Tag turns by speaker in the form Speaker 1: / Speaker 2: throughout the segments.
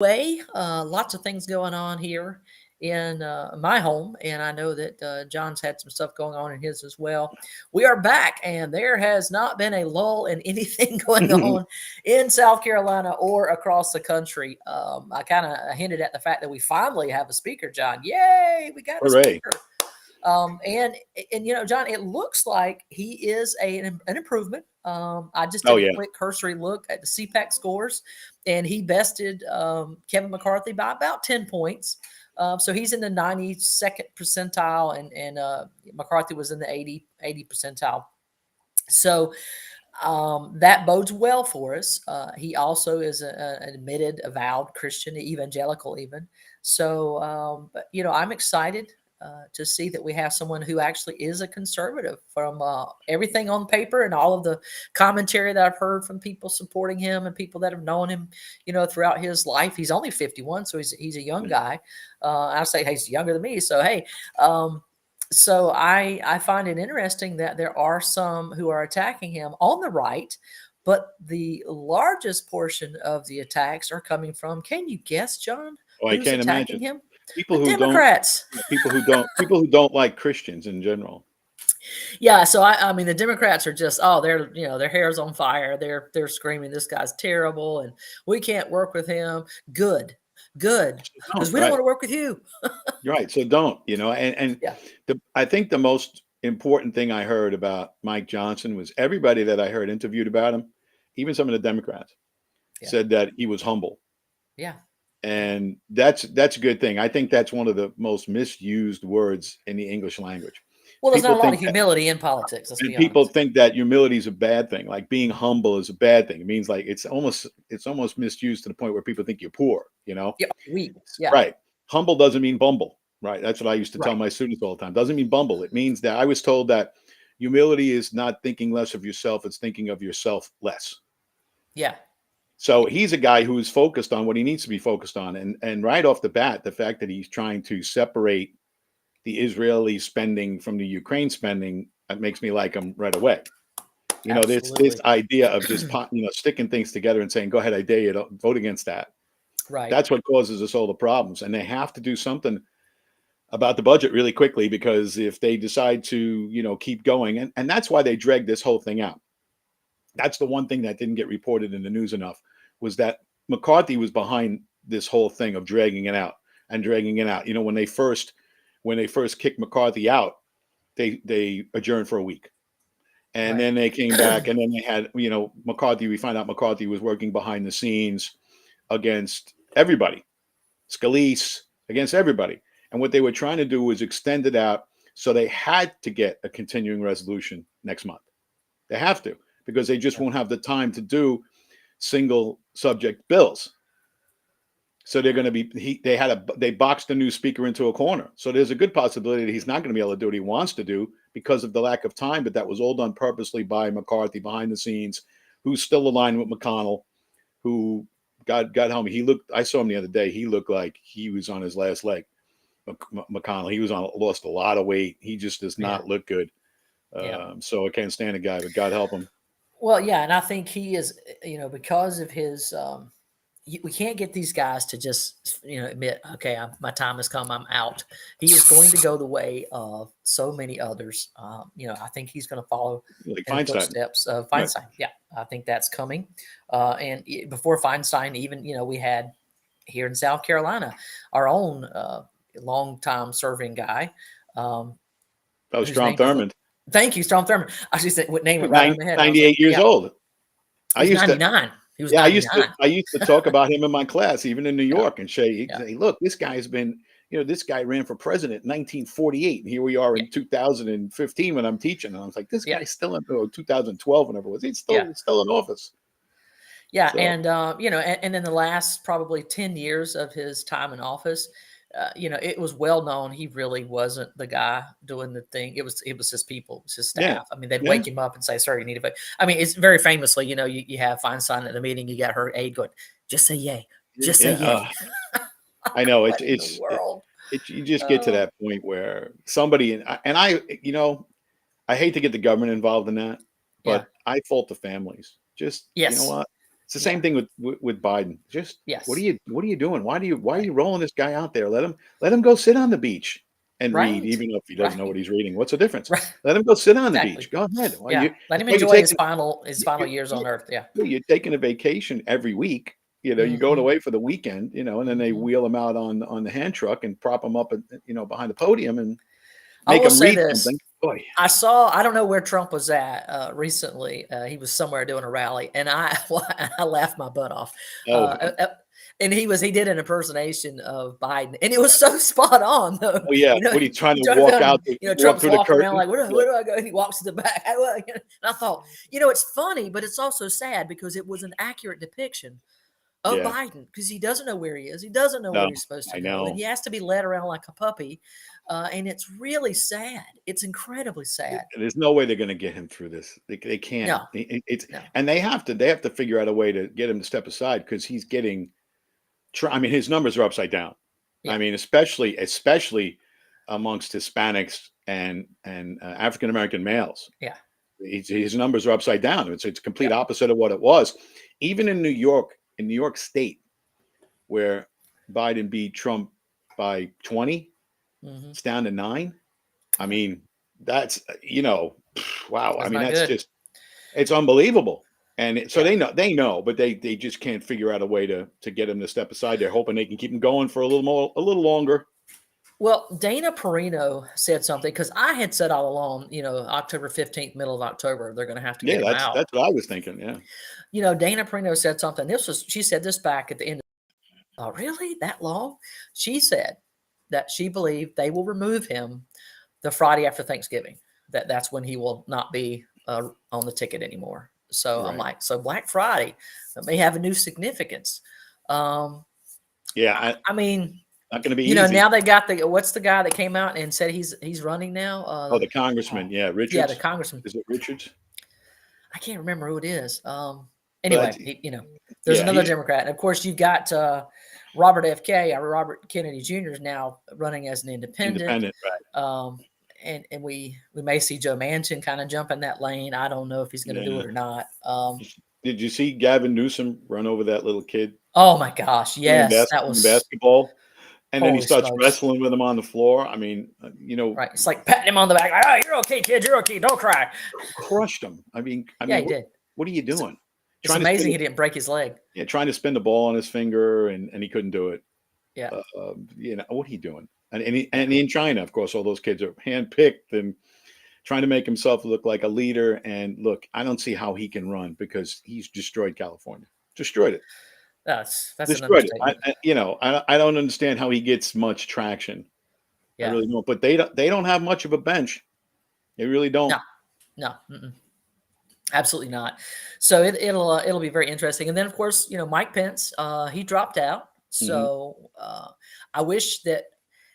Speaker 1: way. Lots of things going on here in my home, and I know that John's had some stuff going on in his as well. We are back, and there has not been a lull in anything going on in South Carolina or across the country. I kind of hinted at the fact that we finally have a speaker, John. Yay, we got a
Speaker 2: Hooray.
Speaker 1: speaker. And John, it looks like he is an improvement. I just
Speaker 2: Oh
Speaker 1: did a
Speaker 2: yeah.
Speaker 1: quick cursory look at the CPAC scores, and he bested Kevin McCarthy by about 10 points. So he's in the 92nd percentile, and McCarthy was in the 80 percentile. So that bodes well for us. He also is an admitted, avowed Christian, evangelical, even. So, but I'm excited to see that we have someone who actually is a conservative from everything on paper and all of the commentary that I've heard from people supporting him and people that have known him, throughout his life. He's only 51, so he's a young guy. I say he's younger than me, so hey. So I find it interesting that there are some who are attacking him on the right, but the largest portion of the attacks are coming from, can you guess, John,
Speaker 2: Oh, I
Speaker 1: who's
Speaker 2: can't
Speaker 1: attacking
Speaker 2: imagine.
Speaker 1: him?
Speaker 2: People
Speaker 1: The
Speaker 2: who don't,
Speaker 1: Democrats.
Speaker 2: people who don't like Christians in general.
Speaker 1: Yeah, so I mean the Democrats are just, they're, their hair's on fire. They're screaming this guy's terrible and we can't work with him. Good. Good. Because
Speaker 2: Don't,
Speaker 1: we don't want
Speaker 2: right.
Speaker 1: to work with you.
Speaker 2: Right. So don't, and
Speaker 1: Yeah.
Speaker 2: I think the most important thing I heard about Mike Johnson was everybody that I heard interviewed about him, even some of the Democrats,
Speaker 1: Yeah.
Speaker 2: said that he was humble.
Speaker 1: Yeah.
Speaker 2: And that's a good thing. I think that's one of the most misused words in the English language.
Speaker 1: Well, there's not
Speaker 2: People
Speaker 1: a lot
Speaker 2: think
Speaker 1: of
Speaker 2: that,
Speaker 1: humility in politics, let's
Speaker 2: and
Speaker 1: be
Speaker 2: people
Speaker 1: honest.
Speaker 2: think that humility is a bad thing. Like being humble is a bad thing. It means like it's almost misused to the point where people think you're poor.
Speaker 1: Yeah, weak. Yeah.
Speaker 2: Right. Humble doesn't mean bumble. Right. That's what I used to tell
Speaker 1: Right.
Speaker 2: my students all the time. Doesn't mean bumble. It means that I was told that humility is not thinking less of yourself. It's thinking of yourself less.
Speaker 1: Yeah.
Speaker 2: So he's a guy who's focused on what he needs to be focused on. And right off the bat, the fact that he's trying to separate the Israeli spending from the Ukraine spending, that makes me like him right away. This
Speaker 1: Absolutely.
Speaker 2: idea of just sticking things together and saying, "Go ahead, I dare you to vote against that."
Speaker 1: Right.
Speaker 2: That's what causes us all the problems, and they have to do something about the budget really quickly because if they decide to, keep going, and that's why they dragged this whole thing out. That's the one thing that didn't get reported in the news enough was that McCarthy was behind this whole thing of dragging it out and dragging it out. When they first kicked McCarthy out, they adjourned for a week. And
Speaker 1: Right.
Speaker 2: then they came back, and then they had, McCarthy. We find out McCarthy was working behind the scenes against everybody, Scalise, against everybody. And what they were trying to do was extend it out. So they had to get a continuing resolution next month. They have to, because they just
Speaker 1: Yeah.
Speaker 2: won't have the time to do single subject bills. So they're going to be, they boxed a new speaker into a corner. So there's a good possibility that he's not going to be able to do what he wants to do because of the lack of time. But that was all done purposely by McCarthy behind the scenes, who's still aligned with McConnell, who got home. I saw him the other day. He looked like he was on his last leg. McConnell, lost a lot of weight. He just does
Speaker 1: Yeah.
Speaker 2: not look good.
Speaker 1: Yeah.
Speaker 2: So I can't stand the guy, but God help him.
Speaker 1: Well, yeah, and I think he is, because of his, we can't get these guys to just, admit, okay, my time has come, I'm out. He is going to go the way of so many others. I think he's going to follow
Speaker 2: Like
Speaker 1: in the
Speaker 2: Feinstein.
Speaker 1: footsteps of
Speaker 2: Right.
Speaker 1: Feinstein. Yeah, I think that's coming. And before Feinstein, even, we had here in South Carolina our own long-time serving guy,
Speaker 2: That was
Speaker 1: whose
Speaker 2: Strom
Speaker 1: name is,
Speaker 2: Thurmond.
Speaker 1: thank you, Strom Thurmond. I just said, name it right over
Speaker 2: Nine,
Speaker 1: my head. And I was like,
Speaker 2: 98 years
Speaker 1: yeah,
Speaker 2: old. I
Speaker 1: he's
Speaker 2: used to,
Speaker 1: 99. He was
Speaker 2: yeah, I used to,
Speaker 1: 99.
Speaker 2: I used to talk about him in my class, even in New
Speaker 1: Yeah,
Speaker 2: York, and say,
Speaker 1: yeah,
Speaker 2: look, this guy's been, this guy ran for president in 1948, and here we are
Speaker 1: yeah,
Speaker 2: in 2015 when I'm teaching, and I was like, this
Speaker 1: yeah,
Speaker 2: guy's still in, 2012, whenever it was, he's
Speaker 1: yeah.
Speaker 2: still in office.
Speaker 1: Yeah,
Speaker 2: So
Speaker 1: and and then the last probably 10 years of his time in office, it was well known he really wasn't the guy doing the thing. It was his people, it was his
Speaker 2: yeah,
Speaker 1: staff. I mean, they'd
Speaker 2: yeah,
Speaker 1: wake him up and say, "Sir, you need to vote." I mean, it's very famously, you have Feinstein at the meeting, you got her aide going, "Just say yay, just say
Speaker 2: yeah.
Speaker 1: yay."
Speaker 2: I know
Speaker 1: What in the world?
Speaker 2: you just get to
Speaker 1: Oh,
Speaker 2: that point where somebody I hate to get the government involved in that,
Speaker 1: yeah.
Speaker 2: but I fault the families. Just, you know
Speaker 1: Yes.
Speaker 2: what? It's the
Speaker 1: Yeah.
Speaker 2: same thing with Biden. Just
Speaker 1: Yes.
Speaker 2: what are you doing? Why are
Speaker 1: Right.
Speaker 2: you rolling this guy out there? Let him go sit on the beach and read,
Speaker 1: Right.
Speaker 2: even if he doesn't know
Speaker 1: Right.
Speaker 2: what he's reading. What's the difference?
Speaker 1: Right.
Speaker 2: Let him go sit on the
Speaker 1: Exactly.
Speaker 2: beach. Go ahead. Well,
Speaker 1: Yeah. Let
Speaker 2: I
Speaker 1: him
Speaker 2: suppose
Speaker 1: enjoy his final years on Earth. Yeah.
Speaker 2: you're taking a vacation every week. You're going
Speaker 1: Hmm.
Speaker 2: away for the weekend. And then they
Speaker 1: Hmm.
Speaker 2: wheel him out on the hand truck and prop him up, behind the podium and
Speaker 1: I
Speaker 2: make
Speaker 1: will
Speaker 2: him
Speaker 1: say
Speaker 2: read
Speaker 1: this.
Speaker 2: something. Boy,
Speaker 1: I don't know where Trump was at recently. He was somewhere doing a rally, and I laughed my butt off.
Speaker 2: oh,
Speaker 1: Uh, uh, and he did an impersonation of Biden, and it was so spot on, though.
Speaker 2: oh yeah.
Speaker 1: You know,
Speaker 2: What are you trying
Speaker 1: he
Speaker 2: to
Speaker 1: turned
Speaker 2: walk
Speaker 1: around,
Speaker 2: out? Walk
Speaker 1: Trump's
Speaker 2: through the
Speaker 1: walking around
Speaker 2: curtain?
Speaker 1: like, where do I go? And he walks to the back. And I thought, it's funny, but it's also sad because it was an accurate depiction of
Speaker 2: Yeah.
Speaker 1: Biden because he doesn't know where he is. He doesn't know where
Speaker 2: No,
Speaker 1: he's supposed to
Speaker 2: I
Speaker 1: go, and
Speaker 2: know.
Speaker 1: he has to be led around like a puppy. And it's really sad. It's incredibly sad.
Speaker 2: There's no way they're going to get him through this. They can't.
Speaker 1: No,
Speaker 2: It's
Speaker 1: no.
Speaker 2: and they have to figure out a way to get him to step aside because he's getting. I mean, his numbers are upside down. I
Speaker 1: Yeah,
Speaker 2: mean, especially amongst Hispanics and African American males.
Speaker 1: yeah,
Speaker 2: His numbers are upside down. It's complete
Speaker 1: yeah.
Speaker 2: opposite of what it was. Even in New York State, where Biden beat Trump by 20,
Speaker 1: Mhm.
Speaker 2: it's down to 9. I
Speaker 1: Yeah.
Speaker 2: mean, that's wow. I
Speaker 1: That's
Speaker 2: mean,
Speaker 1: not
Speaker 2: that's
Speaker 1: good.
Speaker 2: just it's unbelievable. So
Speaker 1: Yeah.
Speaker 2: they know, but they just can't figure out a way to get him to step aside. They're hoping they can keep him going for a little longer.
Speaker 1: Well, Dana Perino said something because I had said all along, October 15th, middle of October, they're going to have to get
Speaker 2: Yeah,
Speaker 1: him
Speaker 2: that's
Speaker 1: out.
Speaker 2: that's what I was thinking. Yeah,
Speaker 1: Dana Perino said something. She said this back at the end. Oh, really? That long? She said that she believed they will remove him the Friday after Thanksgiving. That's when he will not be on the ticket anymore. So I'm
Speaker 2: right.
Speaker 1: like, so Black Friday may have a new significance. Um,
Speaker 2: Yeah,
Speaker 1: I mean,
Speaker 2: not going to be easy.
Speaker 1: now they got what's the guy that came out and said he's running now?
Speaker 2: Oh, the congressman. Yeah,
Speaker 1: Yeah, the
Speaker 2: Richards.
Speaker 1: congressman.
Speaker 2: Is it Richards?
Speaker 1: I can't remember who it is.
Speaker 2: But
Speaker 1: Anyway, there's
Speaker 2: yeah,
Speaker 1: another
Speaker 2: he's
Speaker 1: Democrat, and of course you've got Robert Kennedy Jr. is now running as an independent.
Speaker 2: independent, right?
Speaker 1: And we may see Joe Manchin kind of jump in that lane. I don't know if he's going to do
Speaker 2: Yeah.
Speaker 1: it or not.
Speaker 2: Did you see Gavin Newsom run over that little kid
Speaker 1: Oh my gosh, yes, that
Speaker 2: playing
Speaker 1: was
Speaker 2: basketball? And then he
Speaker 1: holy
Speaker 2: starts
Speaker 1: smokes.
Speaker 2: wrestling with him on the floor. I mean,
Speaker 1: Right, it's like patting him on the back, like, "Oh, you're okay, kid. You're okay. Don't cry."
Speaker 2: crushed him. I
Speaker 1: Yeah,
Speaker 2: mean,
Speaker 1: he did.
Speaker 2: what are you
Speaker 1: It's,
Speaker 2: doing?
Speaker 1: it's
Speaker 2: Trying to spin
Speaker 1: amazing
Speaker 2: it,
Speaker 1: he didn't break his leg.
Speaker 2: yeah, trying to spin the ball on his finger, and he couldn't do it.
Speaker 1: Yeah,
Speaker 2: What are you doing?
Speaker 1: yeah.
Speaker 2: And in China, of course, all those kids are handpicked and trying to make himself look like a leader. And look, I don't see how he can run because he's destroyed California, destroyed it,
Speaker 1: That's an
Speaker 2: destroyed it.
Speaker 1: understatement.
Speaker 2: I don't understand how he gets much traction. I
Speaker 1: Yeah.
Speaker 2: really don't. But they don't have much of a bench. They really
Speaker 1: No,
Speaker 2: don't.
Speaker 1: no, absolutely not. So it'll be very interesting. And then of course, Mike Pence, he dropped out.
Speaker 2: Hmm.
Speaker 1: So I wish that.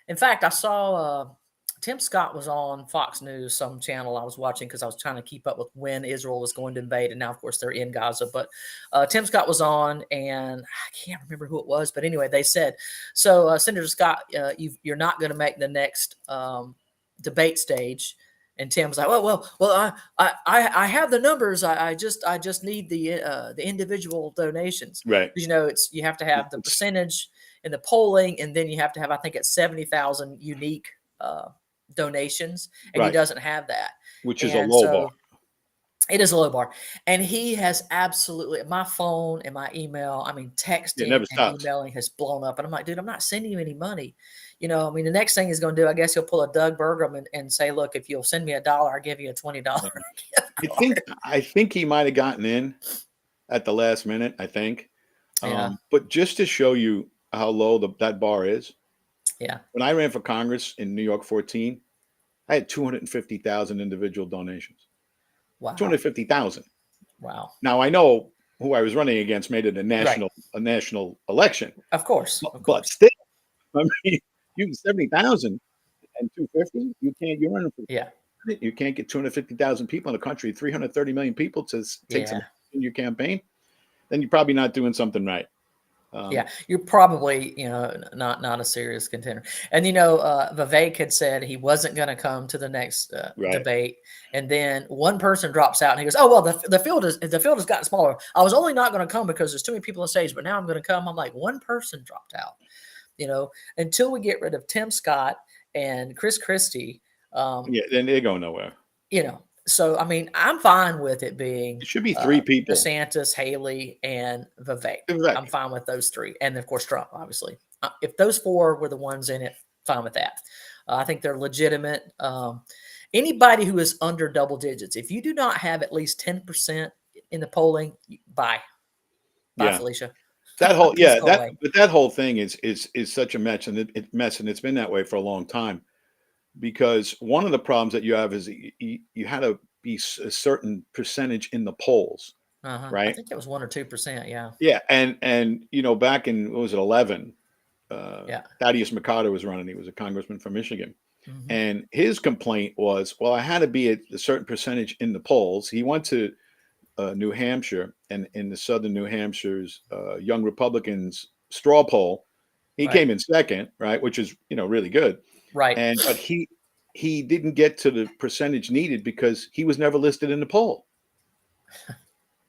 Speaker 1: In fact, I saw Tim Scott was on Fox News, some channel I was watching because I was trying to keep up with when Israel was going to invade, and now of course they're in Gaza. But Tim Scott was on, and I can't remember who it was, but anyway, they said so. Senator Scott, you're not going to make the next debate stage. And Tim was like, well, I have the numbers. I just need the individual donations.
Speaker 2: Right.
Speaker 1: Because you have to have the
Speaker 2: It's
Speaker 1: percentage in the polling, and then you have to have, I think it's 70,000 unique donations, and he
Speaker 2: right,
Speaker 1: doesn't have that.
Speaker 2: which is a
Speaker 1: And
Speaker 2: low bar.
Speaker 1: so it is a low bar. And he has absolutely, my phone and my email, I mean,
Speaker 2: It
Speaker 1: texting
Speaker 2: never
Speaker 1: and
Speaker 2: stops.
Speaker 1: emailing has blown up. And I'm like, dude, I'm not sending you any money. I mean, the next thing he's going to do, I guess he'll pull a Doug Burgum and say, look, if you'll send me $1, I'll give you a $20
Speaker 2: Yeah.
Speaker 1: gift
Speaker 2: I
Speaker 1: card.
Speaker 2: think he might have gotten in at the last minute. I think,
Speaker 1: Yeah.
Speaker 2: but just to show you how low that bar is,
Speaker 1: Yeah.
Speaker 2: when I ran for Congress in New York 14, I had 250,000 individual donations.
Speaker 1: Wow.
Speaker 2: 250,000.
Speaker 1: Wow.
Speaker 2: Now I know who I was running against made it
Speaker 1: Right.
Speaker 2: a national election,
Speaker 1: Of course. Of
Speaker 2: but
Speaker 1: course.
Speaker 2: still, I mean, you 70,000 and 250, you're running for
Speaker 1: Yeah.
Speaker 2: you can't get 250,000 people in a country, 330 million people to take some
Speaker 1: Yeah.
Speaker 2: in your campaign, then you're probably not doing something right.
Speaker 1: Yeah, you're probably, not a serious contender. And Vivek had said he wasn't going to come to the next
Speaker 2: Right.
Speaker 1: debate, and then one person drops out, and he goes, "Oh well, the field has gotten smaller. I was only not going to come because there's too many people on stage, but now I'm going to come." I'm like, one person dropped out. Until we get rid of Tim Scott and Chris Christie,
Speaker 2: Yeah, then they go nowhere.
Speaker 1: So I mean, I'm fine with it being
Speaker 2: It should be three people.
Speaker 1: DeSantis, Haley, and Vivek.
Speaker 2: Vivek.
Speaker 1: I'm fine with those three, and of course Trump, obviously. If those four were the ones in it, fine with that. I think they're legitimate. Anybody who is under double digits, if you do not have at least 10% in the polling, bye,
Speaker 2: Yeah.
Speaker 1: Felicia.
Speaker 2: That whole
Speaker 1: Please go away.
Speaker 2: but that whole thing is such a mess, and it's been that way for a long time. Because one of the problems that you have is you had to be a certain percentage in the polls,
Speaker 1: I
Speaker 2: right?
Speaker 1: think it was 1 or 2%. Yeah.
Speaker 2: Yeah, and back in what was it, 11?
Speaker 1: Yeah.
Speaker 2: Thaddeus McCarter was running. He was a congressman from Michigan,
Speaker 1: Mhm.
Speaker 2: and his complaint was, well, I had to be at a certain percentage in the polls. He went to New Hampshire, and in the southern New Hampshire's Young Republicans straw poll, he
Speaker 1: Right.
Speaker 2: came in second, right, which is really good.
Speaker 1: Right.
Speaker 2: But he didn't get to the percentage needed because he was never listed in the poll.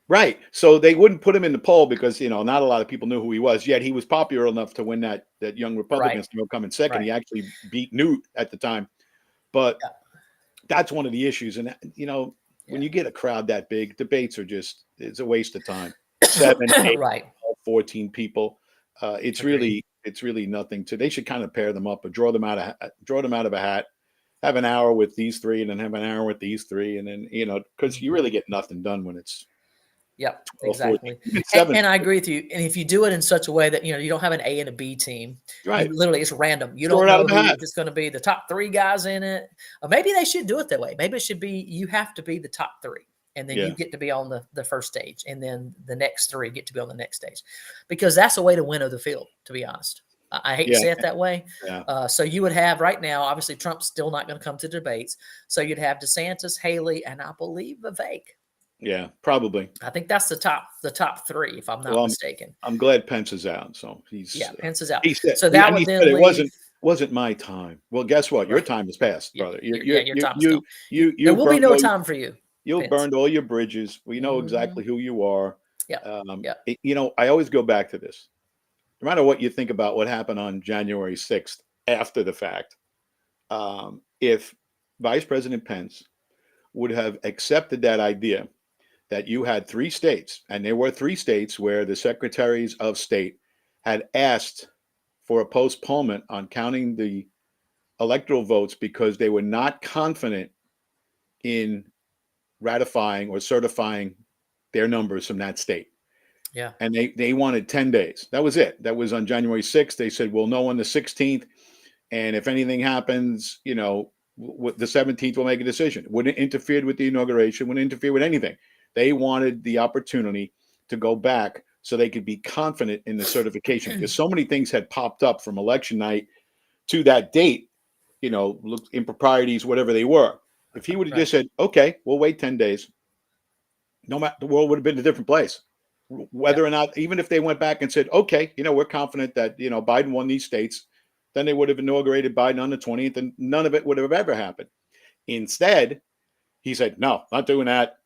Speaker 2: Right. So they wouldn't put him in the poll because, not a lot of people knew who he was, yet he was popular enough to win that Young Republicans to come in second.
Speaker 1: Right.
Speaker 2: He actually beat Newt at the time. But
Speaker 1: Yeah.
Speaker 2: that's one of the issues. And, when you get a crowd that big, debates are it's a waste of time. 7, 8,
Speaker 1: Right.
Speaker 2: 14 people. It's
Speaker 1: Agreed.
Speaker 2: really nothing they should kind of pair them up or draw them out of a hat, have an hour with these three and then have an hour with these three. And then, because you really get nothing done when it's
Speaker 1: Yep,
Speaker 2: 12, 14,
Speaker 1: exactly.
Speaker 2: even 7.
Speaker 1: And I agree with you. And if you do it in such a way that you don't have an A and a B team,
Speaker 2: Right.
Speaker 1: it's random. You
Speaker 2: Throw
Speaker 1: don't
Speaker 2: it out
Speaker 1: know
Speaker 2: of the
Speaker 1: who,
Speaker 2: hat.
Speaker 1: if it's going to be the top 3 guys in it. Or maybe they should do it that way. Maybe it should be you have to be the top 3, and then
Speaker 2: Yeah.
Speaker 1: you get to be on the first stage, and then the next 3 get to be on the next stage, because that's a way to winnow the field. To be honest, I hate to say it that way.
Speaker 2: Yeah.
Speaker 1: So you would have right now, obviously Trump's still not going to come to debates, so you'd have DeSantis, Haley, and I believe Vivek.
Speaker 2: Yeah, probably.
Speaker 1: I think that's the top 3, if I'm not mistaken.
Speaker 2: I'm glad Pence is out. So
Speaker 1: Pence is out.
Speaker 2: He said,
Speaker 1: so that would then leave.
Speaker 2: It wasn't my time. Well, guess what? Your time has passed, brother.
Speaker 1: Your time is gone.
Speaker 2: You
Speaker 1: There will be no time for you.
Speaker 2: You
Speaker 1: Pence.
Speaker 2: burned all your bridges. We know exactly who you are.
Speaker 1: Yeah.
Speaker 2: I always go back to this. No matter what you think about what happened on January 6th after the fact, if Vice President Pence would have accepted that idea that you had 3 states, and there were 3 states where the secretaries of state had asked for a postponement on counting the electoral votes because they were not confident in ratifying or certifying their numbers from that state.
Speaker 1: Yeah.
Speaker 2: And they wanted 10 days. That was it. That was on January 6th. They said, we'll know on the 16th. And if anything happens, the 17th will make a decision. Wouldn't interfere with the inauguration, wouldn't interfere with anything. They wanted the opportunity to go back so they could be confident in the certification, because so many things had popped up from election night to that date, improprieties, whatever they were. If he would have just said, okay, we'll wait 10 days, no matter, the world would have been a different place. Whether or not, even if they went back and said, okay, we're confident that, Biden won these states, then they would have inaugurated Biden on the 20th, and none of it would have ever happened. Instead, he said, no, not doing that.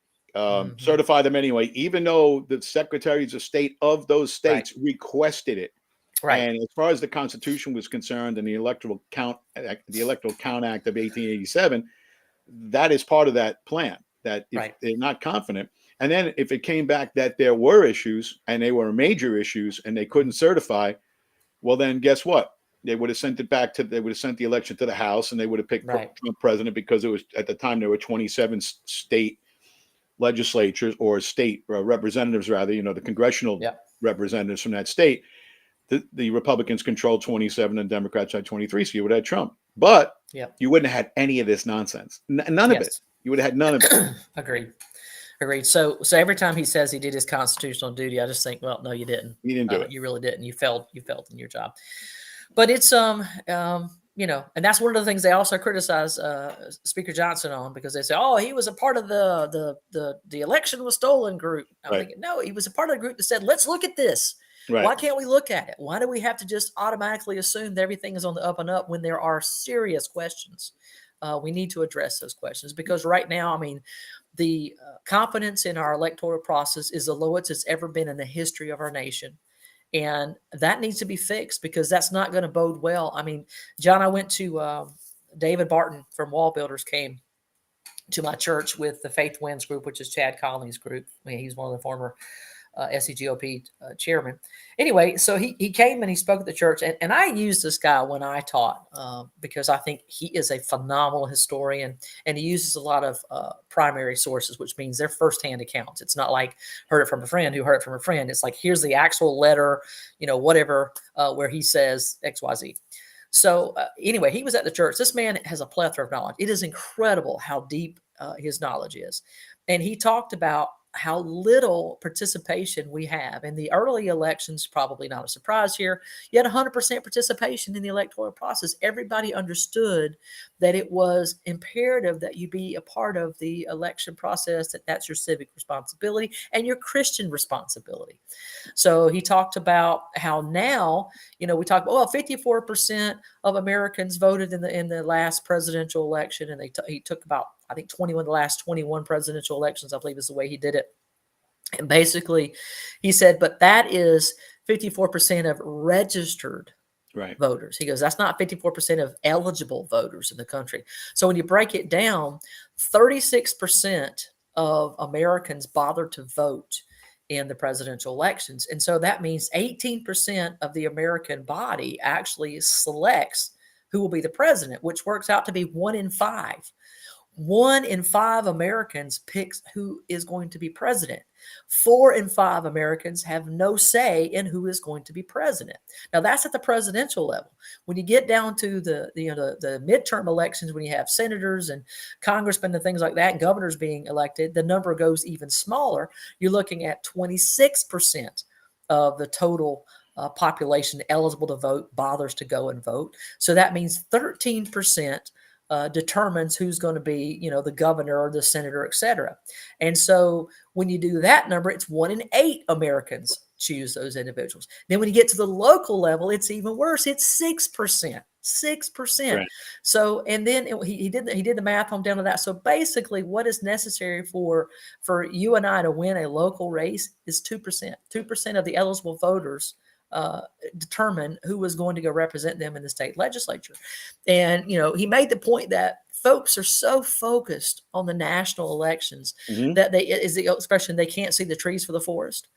Speaker 2: Certify them anyway, even though the secretaries of state of those states requested it.
Speaker 1: Right.
Speaker 2: And as far as the Constitution was concerned and the Electoral Count Act of 1887, that is part of that plan, that if they're not confident, and then if it came back that there were issues and they were major issues and they couldn't certify, well, then guess what? They would have sent the election to the House, and they would have picked Trump president, because it was, at the time, there were 27 state legislatures, or state representatives, rather, the congressional representatives from that state. The Republicans controlled 27 and Democrats had 23, so you would have had Trump. But you wouldn't have had any of this nonsense. None of it. You would have had none of it.
Speaker 1: Agreed. So every time he says he did his constitutional duty, I just think, well, no, you didn't.
Speaker 2: You didn't do it.
Speaker 1: You really didn't. You failed in your job. But it's and that's one of the things they also criticize Speaker Johnson on, because they say, oh, he was a part of the election was stolen group. I'm thinking, no, he was a part of the group that said, let's look at this.
Speaker 2: Right.
Speaker 1: Why can't we look at it? Why do we have to just automatically assume that everything is on the up and up when there are serious questions? We need to address those questions because right now, I mean, the confidence in our electoral process is the lowest it's ever been in the history of our nation. And that needs to be fixed because that's not going to bode well. I mean, John, I went to David Barton from Wall Builders came to my church with the Faith Wins group, which is Chad Conley's group. I mean, he's one of the former SCGOP chairman. Anyway, so he came and he spoke at the church, and I used this guy when I taught because I think he is a phenomenal historian, and he uses a lot of primary sources, which means they're firsthand accounts. It's not like heard it from a friend who heard it from a friend. It's like here's the actual letter, whatever, where he says X, Y, Z. So anyway, he was at the church. This man has a plethora of knowledge. It is incredible how deep his knowledge is, and he talked about how little participation we have in the early elections. Probably not a surprise here. You had 100% participation in the electoral process. Everybody understood that it was imperative that you be a part of the election process, that that's your civic responsibility and your Christian responsibility. So he talked about how now, we talk about, well, 54% of Americans voted in the last presidential election, and he took about, I think, 21 the last 21 presidential elections, I believe is the way he did it. And basically, he said, but that is 54% of registered voters. He goes, that's not 54% of eligible voters in the country. So when you break it down, 36% of Americans bothered to vote in the presidential elections. And so that means 18% of the American body actually selects who will be the president, which works out to be 1 in 5. 1 in 5 Americans picks who is going to be president. 4 in 5 Americans have no say in who is going to be president. Now that's at the presidential level. When you get down to the midterm elections, when you have senators and congressmen and things like that, and governors being elected, the number goes even smaller. You're looking at 26% of the total population eligible to vote bothers to go and vote. So that means 13% determines who's going to be, the governor or the senator, et cetera. And so when you do that number, it's 1 in 8 Americans choose those individuals. Then when you get to the local level, it's even worse. It's 6%. 6%. Right. So, and then he did the math on down to that. So basically, what is necessary for you and I to win a local race is 2%. 2% of the eligible voters determine who was going to go represent them in the state legislature. And, he made the point that folks are so focused on the national elections that is the expression, they can't see the trees for the forest.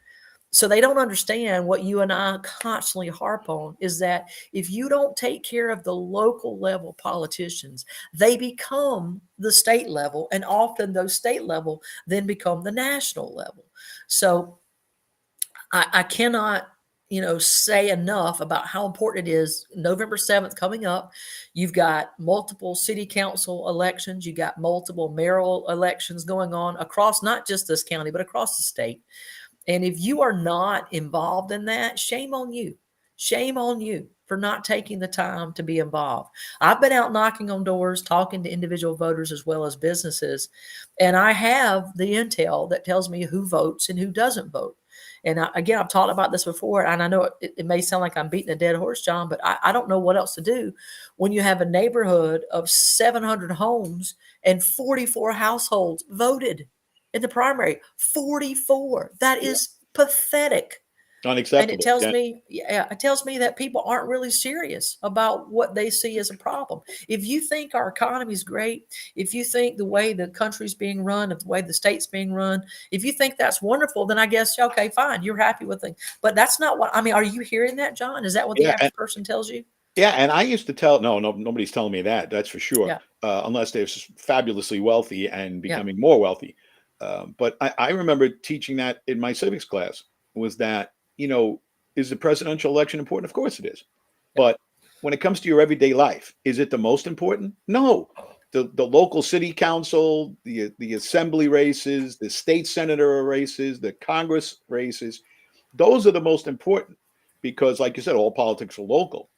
Speaker 1: So they don't understand what you and I constantly harp on is that if you don't take care of the local level politicians, they become the state level, and often those state level then become the national level. So I cannot say enough about how important it is. November 7th coming up. You've got multiple city council elections. You got multiple mayoral elections going on across not just this county, but across the state. And if you are not involved in that, shame on you. Shame on you for not taking the time to be involved. I've been out knocking on doors, talking to individual voters as well as businesses, and I have the intel that tells me who votes and who doesn't vote. And again, I've talked about this before, and I know it may sound like I'm beating a dead horse, John, but I don't know what else to do when you have a neighborhood of 700 homes and 44 households voted in the primary. 44. That is pathetic.
Speaker 2: Unacceptable.
Speaker 1: And it tells me that people aren't really serious about what they see as a problem. If you think our economy is great, if you think the way the country's being run, the way the state's being run, if you think that's wonderful, then I guess, okay, fine, you're happy with things. But that's not what, I mean, are you hearing that, John? Is that what the average person tells you?
Speaker 2: Yeah, and I used to tell, no, nobody's telling me that's for sure, unless they're fabulously wealthy and becoming more wealthy. But I remember teaching that in my civics class, was that, is the presidential election important? Of course it is. But when it comes to your everyday life, is it the most important? No. The local city council, the assembly races, the state senator races, the Congress races, those are the most important because, like you said, all politics are local.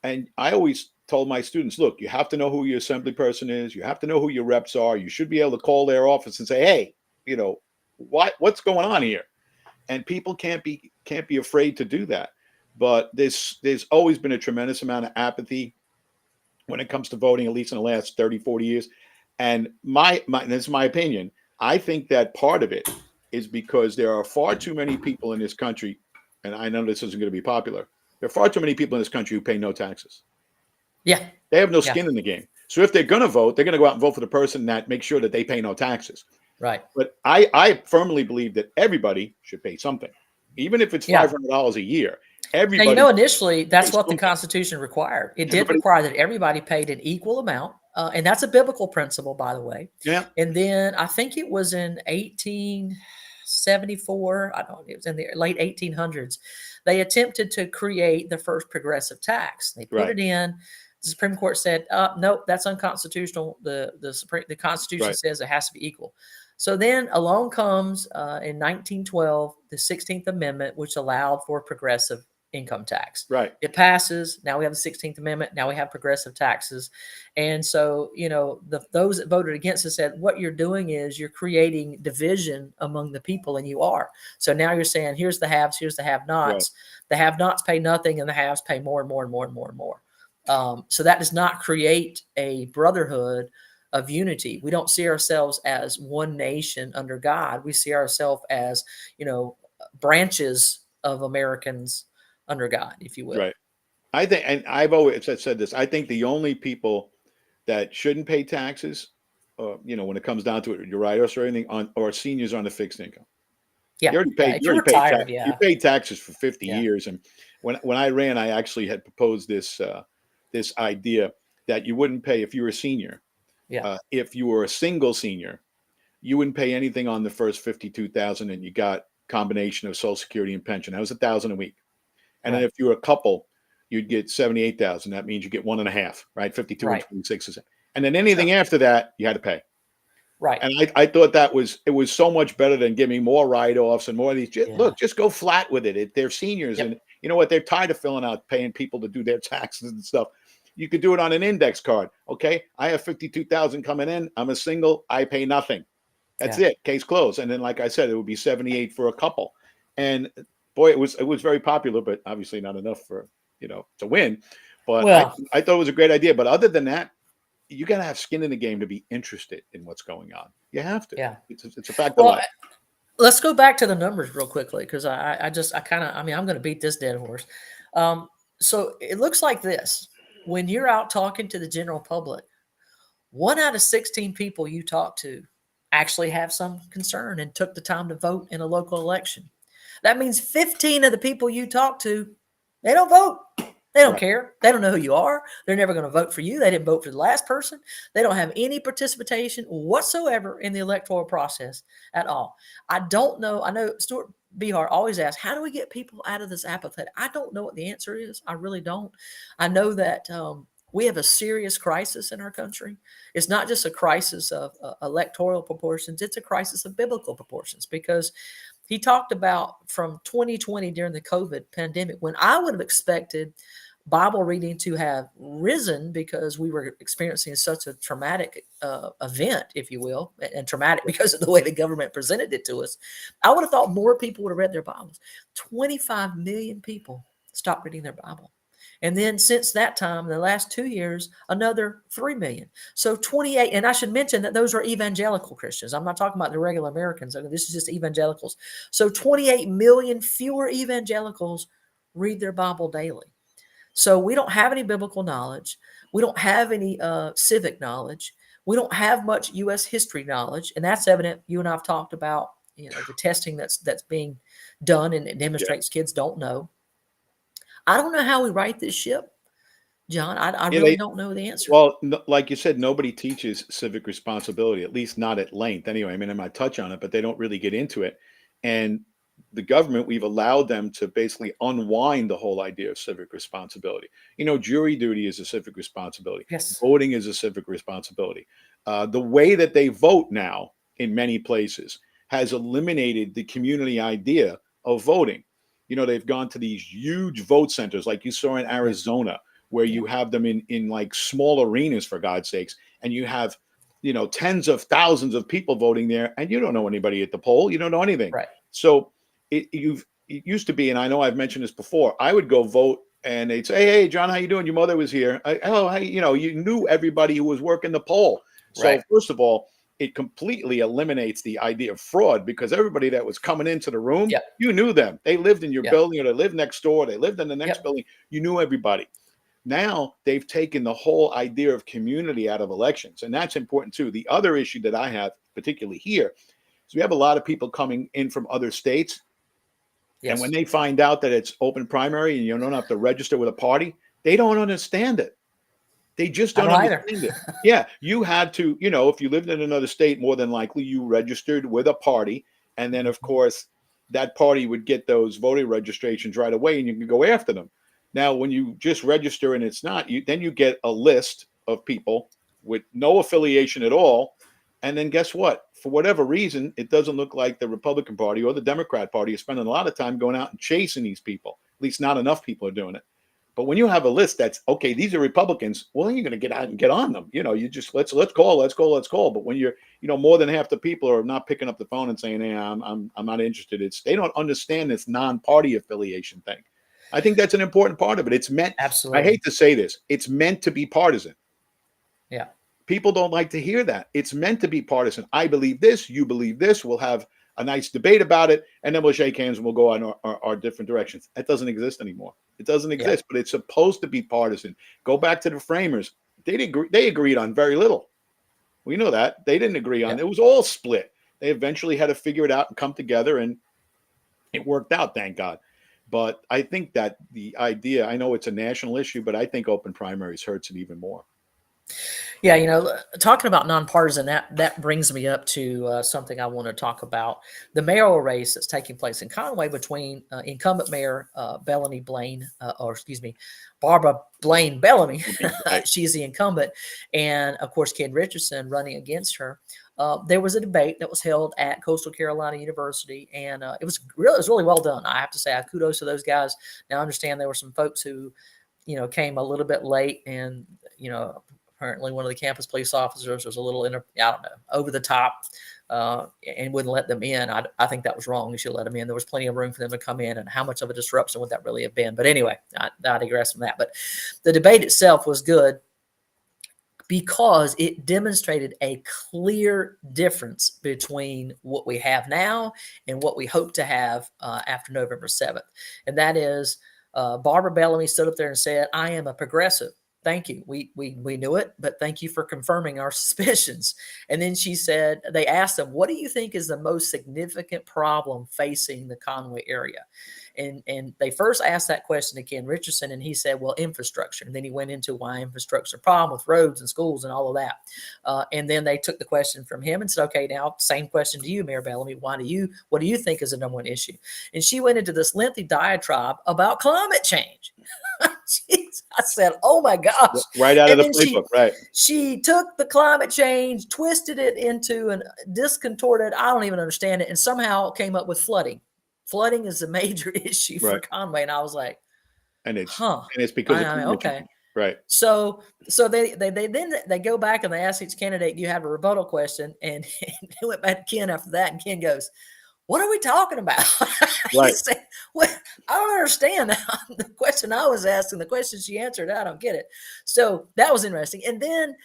Speaker 2: And I always told my students, look, you have to know who your assembly person is. You have to know who your reps are. You should be able to call their office and say, hey, what's going on here? and people can't be afraid to do that. But there's always been a tremendous amount of apathy when it comes to voting, at least in the last 30, 40 years. And this is my opinion. I think that part of it is because there are far too many people in this country, and I know this isn't going to be popular. There are far too many people in this country who pay no taxes.
Speaker 1: Yeah.
Speaker 2: They have no
Speaker 1: Yeah.
Speaker 2: skin in the game. So if they're going to vote, they're going to go out and vote for the person that makes sure that they pay no taxes.
Speaker 1: Right.
Speaker 2: But I firmly believe that everybody should pay something, even if it's
Speaker 1: Yeah.
Speaker 2: $500 a year.
Speaker 1: Now,
Speaker 2: Everybody
Speaker 1: initially, that's
Speaker 2: pays
Speaker 1: what the
Speaker 2: something.
Speaker 1: Constitution required. It did
Speaker 2: Everybody,
Speaker 1: require that everybody paid an equal amount. And that's a biblical principle, by the way.
Speaker 2: yeah,
Speaker 1: And then I think it was in 1874, I don't know, it was in the late 1800s, they attempted to create the first progressive tax. They put
Speaker 2: right,
Speaker 1: it in. The Supreme Court said, nope, that's unconstitutional. The Constitution
Speaker 2: right,
Speaker 1: says it has to be equal. So then along comes in 1912 the 16th Amendment, which allowed for progressive income tax.
Speaker 2: right,
Speaker 1: It passes. Now we have the 16th Amendment. Now we have progressive taxes. And so, those that voted against it said, what you're doing is you're creating division among the people, and you are. So now you're saying, here's the haves, here's the
Speaker 2: right,
Speaker 1: have-nots. The have-nots pay nothing, and the haves pay more and more and more and more and more. So that does not create a brotherhood of unity. We don't see ourselves as one nation under God. We see ourselves as, branches of Americans under God, if you will.
Speaker 2: right. I think, and I've always said this. I think the only people that shouldn't pay taxes, when it comes down to it, your write-offs or anything, or seniors on a fixed income.
Speaker 1: Yeah.
Speaker 2: You already
Speaker 1: Yeah.
Speaker 2: paid.
Speaker 1: If
Speaker 2: You
Speaker 1: you're
Speaker 2: already paid.
Speaker 1: retired,
Speaker 2: You
Speaker 1: yeah.
Speaker 2: paid taxes for 50
Speaker 1: Yeah.
Speaker 2: years, and when I ran, I actually had proposed this idea that you wouldn't pay if you were a senior.
Speaker 1: Yeah.
Speaker 2: If you were a single senior, you wouldn't pay anything on the first 52,000, and you got combination of Social Security and pension. That was $1,000 a week. And then
Speaker 1: Right.
Speaker 2: if you were a couple, you'd get 78,000. That means you get 1.5, right? 52
Speaker 1: Right.
Speaker 2: and 26. And then anything
Speaker 1: Sure.
Speaker 2: after that, you had to pay.
Speaker 1: Right.
Speaker 2: And I thought it was so much better than giving more write-offs and more of these.
Speaker 1: Yeah.
Speaker 2: Just go flat with it. They're seniors,
Speaker 1: Yep.
Speaker 2: and you know what? They're tired of filling out, paying people to do their taxes and stuff. You could do it on an index card. Okay, I have 52,000 coming in. I'm a single. I pay nothing. That's
Speaker 1: Yeah.
Speaker 2: it. Case closed. And then, like I said, it would be 78 for a couple. And boy, it was very popular, but obviously not enough for to win. But
Speaker 1: Well,
Speaker 2: I thought it was a great idea. But other than that, you got to have skin in the game to be interested in what's going on. You have to.
Speaker 1: yeah.
Speaker 2: It's a fact of
Speaker 1: Well,
Speaker 2: life.
Speaker 1: let's go back to the numbers real quickly, because I mean, I'm going to beat this dead horse. So it looks like this: when you're out talking to the general public, 1 out of 16 people you talk to actually have some concern and took the time to vote in a local election. That means 15 of the people you talk to, they don't vote. They don't
Speaker 2: Right.
Speaker 1: care. They don't know who you are. They're never going to vote for you. They didn't vote for the last person. They don't have any participation whatsoever in the electoral process at all. I don't know. I know Stuart Behar always asks, how do we get people out of this apathy? I don't know what the answer is. I really don't. I know that we have a serious crisis in our country. It's not just a crisis of electoral proportions. It's a crisis of biblical proportions, because he talked about from 2020 during the COVID pandemic, when I would have expected Bible reading to have risen because we were experiencing such a traumatic event, if you will, and traumatic because of the way the government presented it to us. I would have thought more people would have read their Bibles. 25 million people stopped reading their Bible. And then since that time, in the last 2 years, another 3 million. So 28, and I should mention that those are evangelical Christians. I'm not talking about the regular Americans. This is just evangelicals. So 28 million fewer evangelicals read their Bible daily. So we don't have any biblical knowledge. We don't have any civic knowledge. We don't have much U.S. history knowledge, and that's evident. You and I have talked about the testing that's being done, and it demonstrates kids don't know. I don't know how we right this ship, John. I really don't know the answer.
Speaker 2: Well, like you said, nobody teaches civic responsibility, at least not at length. Anyway, I mean, I might touch on it, but they don't really get into it. And the government, we've allowed them to basically unwind the whole idea of civic responsibility. Jury duty is a civic responsibility.
Speaker 1: Yes.
Speaker 2: Voting is a civic responsibility. The way that they vote now in many places has eliminated the community idea of voting. They've gone to these huge vote centers like you saw in Arizona, where you have them in like small arenas, for God's sakes, and you have tens of thousands of people voting there, and you don't know anybody at the poll. You don't know anything.
Speaker 1: Right.
Speaker 2: So it used to be, and I know I've mentioned this before. I would go vote, and they'd say, "Hey, John, how you doing? Your mother was here. Oh, hey, you knew everybody who was working the poll." So
Speaker 1: Right.
Speaker 2: first of all, it completely eliminates the idea of fraud because everybody that was coming into the room,
Speaker 1: Yep.
Speaker 2: you knew them. They lived in your
Speaker 1: Yep.
Speaker 2: building, or they lived next door. They lived in the next
Speaker 1: Yep.
Speaker 2: building. You knew everybody. Now they've taken the whole idea of community out of elections, and that's important too. The other issue that I have, particularly here, is we have a lot of people coming in from other states, and when
Speaker 1: Yes.
Speaker 2: they find out that it's open primary and you don't have to register with a party, they don't understand it. They just
Speaker 1: I
Speaker 2: don't
Speaker 1: don't either.
Speaker 2: understand it. Yeah, you had to, if you lived in another state, more than likely you registered with a party. And then, of course, that party would get those voting registrations right away and you can go after them. Now, when you just register and it's not, then you get a list of people with no affiliation at all. And then guess what? For whatever reason, it doesn't look like the Republican Party or the Democrat Party is spending a lot of time going out and chasing these people. At least not enough people are doing it. But when you have a list that's okay, these are Republicans, well, then you're going to get out and get on them. You just let's call. But when you're, more than half the people are not picking up the phone and saying, "Hey, I'm not interested." They don't understand this non-party affiliation thing. I think that's an important part of it. It's meant. I
Speaker 1: Absolutely.
Speaker 2: hate to say this. It's meant to be partisan.
Speaker 1: Yeah.
Speaker 2: People don't like to hear that. It's meant to be partisan. I believe this. You believe this. We'll have a nice debate about it, and then we'll shake hands and we'll go on our different directions. That doesn't exist anymore. It doesn't
Speaker 1: Yeah.
Speaker 2: exist, but it's supposed to be partisan. Go back to the framers. They agreed on very little. We know that. They didn't agree on
Speaker 1: Yeah.
Speaker 2: it. It was all split. They eventually had to figure it out and come together, and it worked out, thank God. But I think that the idea, I know it's a national issue, but I think open primaries hurts it even more.
Speaker 1: Yeah, talking about nonpartisan, that brings me up to something I want to talk about: the mayoral race that's taking place in Conway between incumbent mayor Bellamy Blaine, or excuse me, Barbara Blaine Bellamy.
Speaker 2: Right.
Speaker 1: She's the incumbent, and of course Ken Richardson running against her. There was a debate that was held at Coastal Carolina University, and it was really well done. I have to say, I kudos to those guys. Now I understand there were some folks who, came a little bit late, and apparently one of the campus police officers was a little, I don't know, over the top, and wouldn't let them in. I think that was wrong. You should let them in. There was plenty of room for them to come in, and how much of a disruption would that really have been? But anyway, I digress from that. But the debate itself was good because it demonstrated a clear difference between what we have now and what we hope to have after November 7th. And that is Barbara Bellamy stood up there and said, "I am a progressive. Thank you. We knew it, but thank you for confirming our suspicions." And then she said, they asked them, "What do you think is the most significant problem facing the Conway area?" And they first asked that question to Ken Richardson, and he said, "Well, infrastructure." And then he went into why infrastructure problem with roads and schools and all of that. And then they took the question from him and said, "Okay, now same question to you, Mayor Bellamy. What do you think is the number one issue?" And she went into this lengthy diatribe about climate change. Jeez, I said, "Oh my gosh!"
Speaker 2: Right out of
Speaker 1: And
Speaker 2: the
Speaker 1: then
Speaker 2: playbook, right?
Speaker 1: she took the climate change, twisted it into an discontorted, I don't even understand it, and somehow came up with flooding. Flooding is a major issue for
Speaker 2: Right.
Speaker 1: Conway, and I was like,
Speaker 2: And
Speaker 1: "Huh."
Speaker 2: it's because of
Speaker 1: I mean,
Speaker 2: climate
Speaker 1: okay.
Speaker 2: change. Right.
Speaker 1: So they then they go back and they ask each candidate, "Do you have a rebuttal question?" And they went back to Ken after that, and Ken goes, "What are we talking about?" He
Speaker 2: Right.
Speaker 1: said, "Well, I don't understand the question I was asking, the question she answered. I don't get it." So that was interesting. And then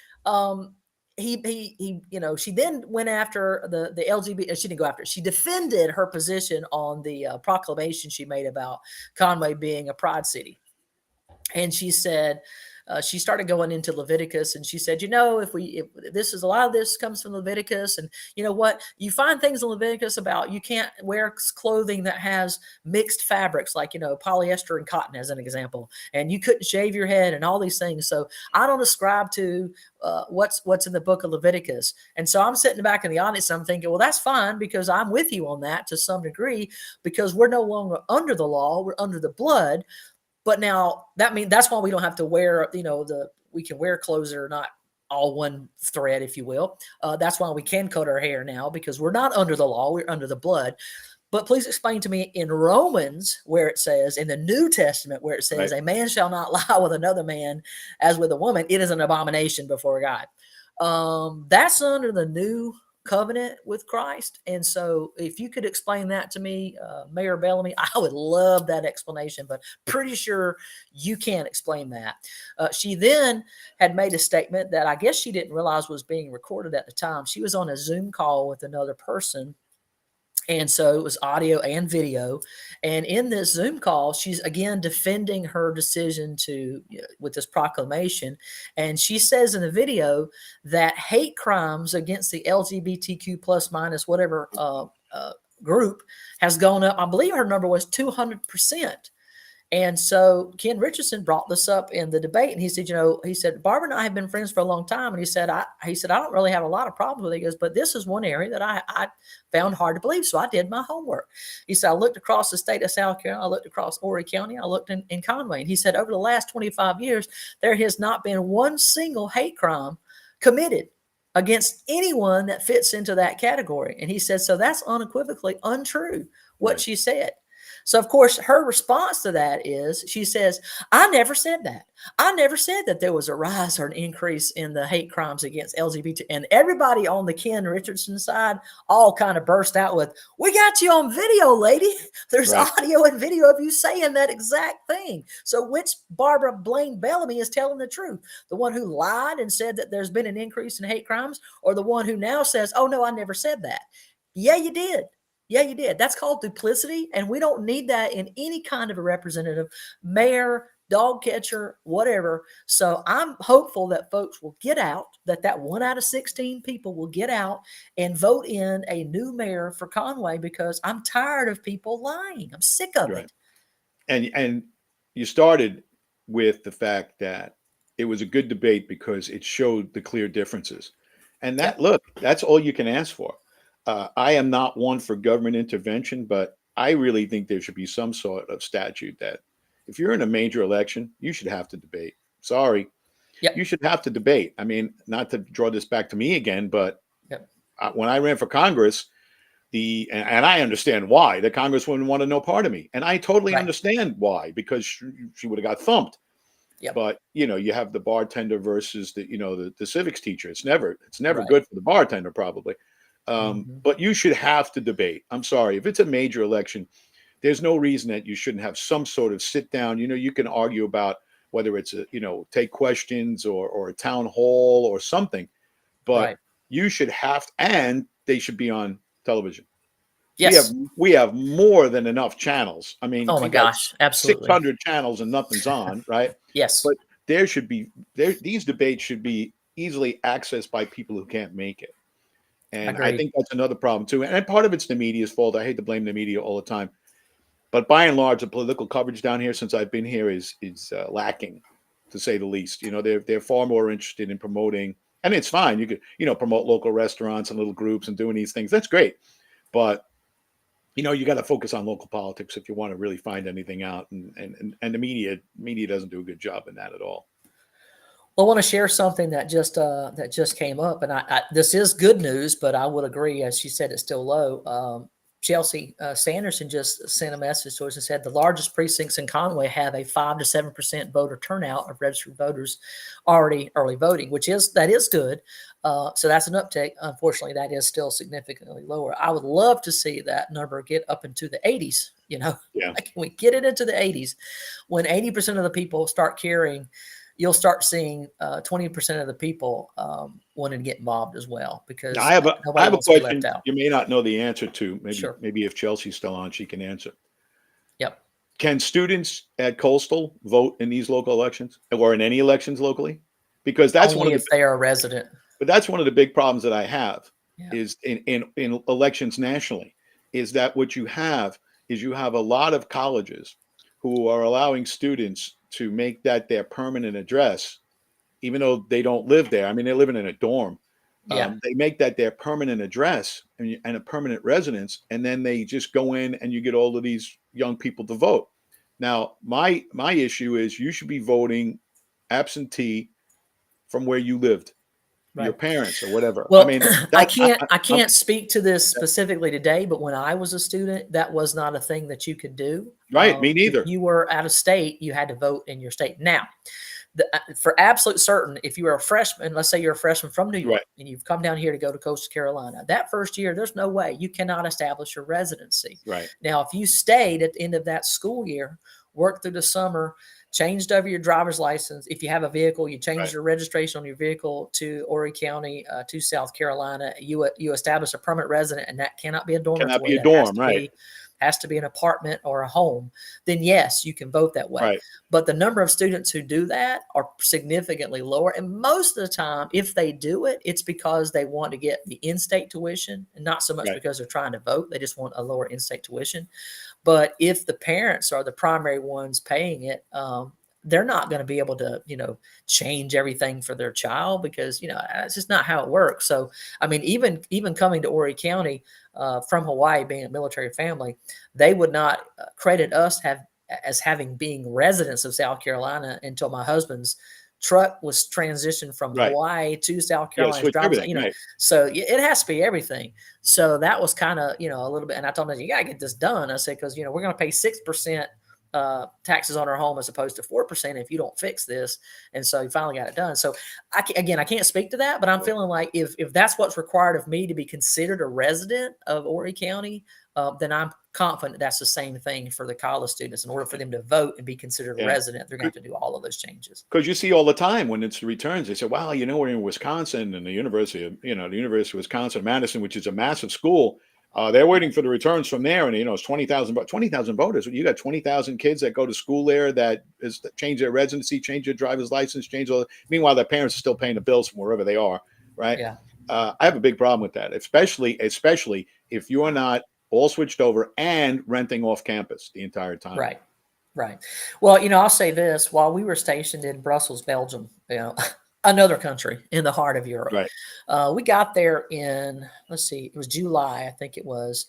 Speaker 1: she then went after the LGBT. She didn't go after it. She defended her position on the proclamation she made about Conway being a pride city. And she said, she started going into Leviticus, and she said, if this is, a lot of this comes from Leviticus, and you know what, you find things in Leviticus about you can't wear clothing that has mixed fabrics, like polyester and cotton, as an example, and you couldn't shave your head and all these things. So I don't ascribe to what's in the book of Leviticus. And so I'm sitting back in the audience, and I'm thinking, well, that's fine, because I'm with you on that to some degree, because we're no longer under the law, we're under the blood. But now that's why we don't have to wear, we can wear clothes that are not all one thread, if you will. That's why we can cut our hair now, because we're not under the law, we're under the blood. But please explain to me in Romans, where it says, in the New Testament, where it says,
Speaker 2: Right.
Speaker 1: "A man shall not lie with another man as with a woman. It is an abomination before God." That's under the new covenant with Christ. And so if you could explain that to me, Mayor Bellamy, I would love that explanation, but pretty sure you can't explain that. She then had made a statement that I guess she didn't realize was being recorded at the time. She was on a Zoom call with another person, and so it was audio and video. And in this Zoom call, she's again defending her decision to, with this proclamation. And she says in the video that hate crimes against the LGBTQ plus minus whatever group has gone up. I believe her number was 200%. And so Ken Richardson brought this up in the debate, and he said, he said, Barbara and I have been friends for a long time. And he said, I don't really have a lot of problems with it. He goes, but this is one area that I found hard to believe. So I did my homework. He said, I looked across the state of South Carolina. I looked across Horry County. I looked in Conway. And he said, over the last 25 years, there has not been one single hate crime committed against anyone that fits into that category. And he said, so that's unequivocally untrue, what she said. So, of course, her response to that is, she says, I never said that. I never said that there was a rise or an increase in the hate crimes against LGBT. And everybody on the Ken Richardson side all kind of burst out with, we got you on video, lady. There's audio and video of you saying that exact thing. So which Barbara Blaine Bellamy is telling the truth? The one who lied and said that there's been an increase in hate crimes, or the one who now says, oh, no, I never said that? Yeah, you did. Yeah, you did. That's called duplicity, and we don't need that in any kind of a representative, mayor, dog catcher, whatever. So I'm hopeful that folks will get out, that 1 out of 16 people will get out and vote in a new mayor for Conway, because I'm tired of people lying. I'm sick of it.
Speaker 2: And you started with the fact that it was a good debate because it showed the clear differences. And that, look, that's all you can ask for. I am not one for government intervention, but I really think there should be some sort of statute that if you're in a major election, you should have to debate. Sorry. You should have to debate. I mean, not to draw this back to me again, but when I ran for Congress, and I understand why, the Congress wouldn't want to know part of me. And I totally understand why, because she would have got thumped. But, you have the bartender versus the civics teacher. It's never good for the bartender, probably. But you should have to debate. I'm sorry. If it's a major election, there's no reason that you shouldn't have some sort of sit down. You can argue about whether it's take questions or a town hall or something, but you should and they should be on television.
Speaker 1: Yes.
Speaker 2: We have more than enough channels. I mean,
Speaker 1: oh my gosh, absolutely
Speaker 2: 600 channels and nothing's on, right?
Speaker 1: Yes.
Speaker 2: But these debates should be easily accessed by people who can't make it. And I think that's another problem too. And part of it's the media's fault. I hate to blame the media all the time, but by and large, the political coverage down here since I've been here is lacking, to say the least. They're far more interested in promoting, and it's fine. You could promote local restaurants and little groups and doing these things. That's great, but you got to focus on local politics if you want to really find anything out. And the media doesn't do a good job in that at all.
Speaker 1: Well, I want to share something that just came up, and this is good news, but I would agree, as she said, it's still low. Chelsea Sanderson just sent a message to us and said the largest precincts in Conway have a 5 to 7% voter turnout of registered voters already early voting, that is good. So that's an uptake. Unfortunately, that is still significantly lower. I would love to see that number get up into the 80s. Can we get it into the 80s? When 80% of the people start caring, you'll start seeing 20% of the people wanting to get involved as well, because
Speaker 2: now, I have a question you may not know the answer to. Maybe if Chelsea's still on, she can answer.
Speaker 1: Yep.
Speaker 2: Can students at Coastal vote in these local elections or in any elections locally? Because that's
Speaker 1: only if they are a resident.
Speaker 2: But that's one of the big problems that I have is in elections nationally, is that what you have is you have a lot of colleges who are allowing students to make that their permanent address, even though they don't live there. I mean, they're living in a dorm. They make that their permanent address and a permanent residence, and then they just go in and you get all of these young people to vote. Now, my issue is you should be voting absentee from where you lived, your parents or whatever.
Speaker 1: Well,
Speaker 2: I mean,
Speaker 1: I can't speak to this specifically today, but when I was a student, that was not a thing that you could do.
Speaker 2: Right, me neither.
Speaker 1: If you were out of state, you had to vote in your state. Now, For absolute certain, if you are a freshman, let's say you're a freshman from New York
Speaker 2: Right.
Speaker 1: and you've come down here to go to Coastal Carolina, that first year, there's no way you cannot establish your residency.
Speaker 2: Right.
Speaker 1: Now, if you stayed at the end of that school year, worked through the summer, changed over your driver's license, if you have a vehicle, you changed
Speaker 2: Right.
Speaker 1: your registration on your vehicle to Horry County, to South Carolina, you establish a permanent resident, and that cannot be a
Speaker 2: Cannot
Speaker 1: dormitory.
Speaker 2: be a
Speaker 1: That
Speaker 2: dorm. Right.
Speaker 1: Has to be an apartment or a home. Then yes, you can vote that way.
Speaker 2: Right.
Speaker 1: But the number of students who do that are significantly lower. And most of the time, if they do it, it's because they want to get the in-state tuition, and not so much
Speaker 2: Right.
Speaker 1: because they're trying to vote. They just want a lower in-state tuition. But if the parents are the primary ones paying it, they're not going to be able to, change everything for their child, because, that's just not how it works. So, I mean, even coming to Horry County from Hawaii, being a military family, they would not credit us as being residents of South Carolina until my husband's truck was transitioned from
Speaker 2: Right.
Speaker 1: Hawaii to South
Speaker 2: Yeah.
Speaker 1: Carolina.
Speaker 2: Switch everything. Right.
Speaker 1: So it has to be everything. So that was kind of, a little bit. And I told him, you got to get this done. I said, because, we're going to pay 6% taxes on our home as opposed to 4% if you don't fix this. And so he finally got it done. So I can't speak to that, but I'm feeling like if that's what's required of me to be considered a resident of Horry County, then I'm confident that's the same thing for the college students. In order for them to vote and be considered a resident, they're going to have to do all of those changes.
Speaker 2: Because you see all the time when it's returns, they say, "Wow, we're in Wisconsin, and the University of Wisconsin Madison, which is a massive school. They're waiting for the returns from there, and it's 20,000 voters. You got 20,000 kids that go to school there that change their residency, change their driver's license, change all. Meanwhile, their parents are still paying the bills from wherever they are, right?
Speaker 1: Yeah.
Speaker 2: I have a big problem with that, especially if you are not all switched over and renting off campus the entire time.
Speaker 1: Right. Right. Well, I'll say this: while we were stationed in Brussels, Belgium, another country in the heart of Europe,
Speaker 2: Right.
Speaker 1: we got there in, let's see, it was July, I think it was.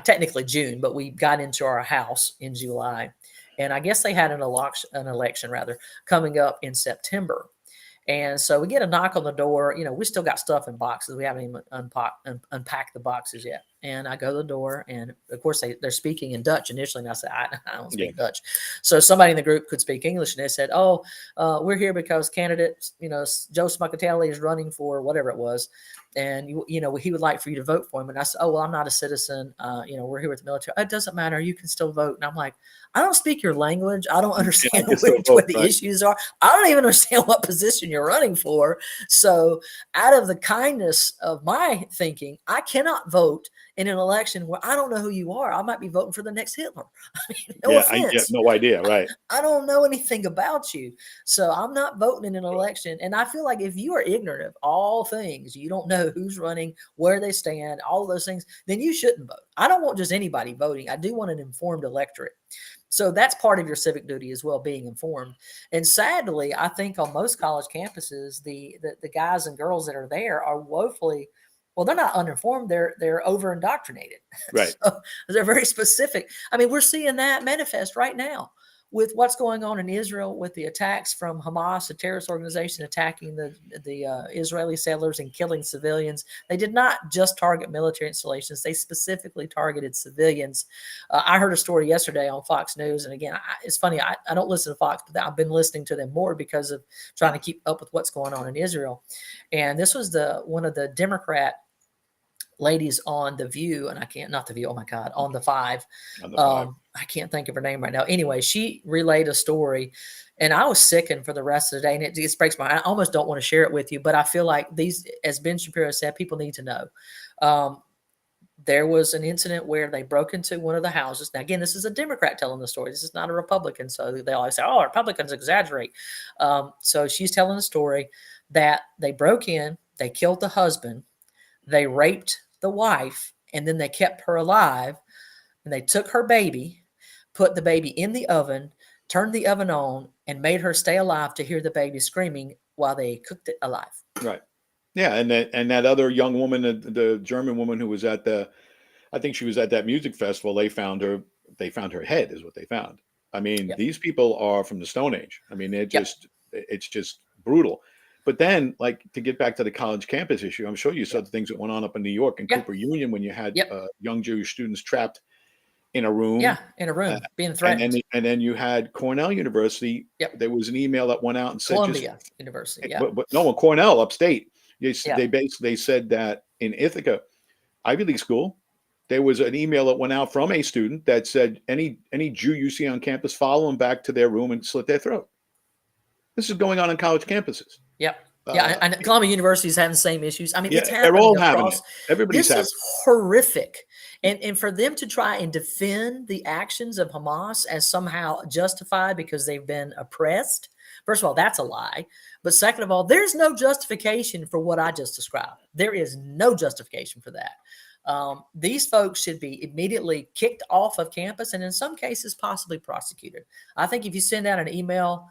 Speaker 1: Technically June, but we got into our house in July, and I guess they had an election rather coming up in September. And so we get a knock on the door. We still got stuff in boxes. We haven't even unpacked the boxes yet. And I go to the door, and of course they're speaking in Dutch initially. And I said, I don't speak Dutch. So somebody in the group could speak English, and they said, "Oh, we're here because candidate, Joe Smuckatelli is running for whatever it was, and he would like for you to vote for him." And I said, "Oh, well, I'm not a citizen. We're here with the military. It doesn't matter. You can still vote." And I'm like, I don't speak your language. I don't understand what the issues are. I don't even understand what position you're running for. So out of the kindness of my thinking, I cannot vote in an election where I don't know who you are. I might be voting for the next Hitler. I mean, no offense.
Speaker 2: No idea. Right.
Speaker 1: I don't know anything about you. So I'm not voting in an election. And I feel like if you are ignorant of all things, you don't know who's running, where they stand, all of those things, then you shouldn't vote. I don't want just anybody voting. I do want an informed electorate. So that's part of your civic duty as well, being informed. And sadly, I think on most college campuses, the guys and girls that are there are woefully, well, they're not uninformed. They're over indoctrinated.
Speaker 2: Right.
Speaker 1: So they're very specific. I mean, we're seeing that manifest right now with what's going on in Israel, with the attacks from Hamas, a terrorist organization attacking the Israeli settlers and killing civilians. They did not just target military installations. They specifically targeted civilians. I heard a story yesterday on Fox News. And again, it's funny. I don't listen to Fox, but I've been listening to them more because of trying to keep up with what's going on in Israel. And this was one of the Democrat ladies on The View, and not The View, oh my God, on the Five. I can't think of her name right now. Anyway, she relayed a story, and I was sickened for the rest of the day, and it just breaks my heart. I almost don't want to share it with you, but I feel like these, as Ben Shapiro said, people need to know. There was an incident where they broke into one of the houses. Now, again, this is a Democrat telling the story. This is not a Republican, so they always say, "Oh, Republicans exaggerate." So she's telling the story that they broke in, they killed the husband, they raped the wife, and then they kept her alive, and they took her baby, put the baby in the oven, turned the oven on, and made her stay alive to hear the baby screaming while they cooked it alive.
Speaker 2: Right. Yeah, and that other young woman, the German woman who was I think she was at that music festival. They found her head is what they found. I mean, These people are from the Stone Age. I mean, it's just brutal. But then, like, to get back to the college campus issue, I'm sure you saw the things that went on up in New York and Cooper Union when you had young Jewish students trapped in a room.
Speaker 1: Yeah, in a room, being
Speaker 2: And then
Speaker 1: threatened.
Speaker 2: you had Cornell University.
Speaker 1: Yep.
Speaker 2: There was an email that went out and said just
Speaker 1: Columbia University. Yeah.
Speaker 2: but no, Cornell upstate.
Speaker 1: Yeah.
Speaker 2: They basically said that in Ithaca, Ivy League school, there was an email that went out from a student that said any Jew you see on campus, follow them back to their room and slit their throat. This is going on college campuses.
Speaker 1: Yep. Yeah, and Columbia University is having the same issues. I mean, it's
Speaker 2: Yeah, they're
Speaker 1: happening
Speaker 2: all having it.
Speaker 1: across.
Speaker 2: Everybody's
Speaker 1: This
Speaker 2: having
Speaker 1: is horrific. And for them to try and defend the actions of Hamas as somehow justified because they've been oppressed, first of all, that's a lie. But second of all, there's no justification for what I just described. There is no justification for that. These folks should be immediately kicked off of campus and in some cases possibly prosecuted. I think if you send out an email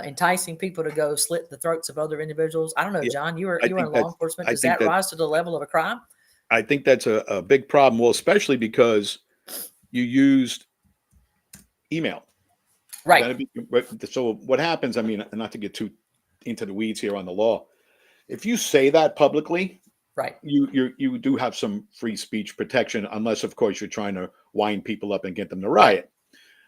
Speaker 1: enticing people to go slit the throats of other individuals, I don't know,
Speaker 2: Yeah,
Speaker 1: John, you were
Speaker 2: I
Speaker 1: in
Speaker 2: think
Speaker 1: law enforcement.
Speaker 2: I
Speaker 1: Does
Speaker 2: think
Speaker 1: that rise to the level of a crime?
Speaker 2: I think that's a big problem. Well, especially because you used email.
Speaker 1: Right.
Speaker 2: So what happens? I mean, not to get too into the weeds here on the law. If you say that publicly,
Speaker 1: Right.
Speaker 2: you do have some free speech protection, unless of course you're trying to wind people up and get them to riot.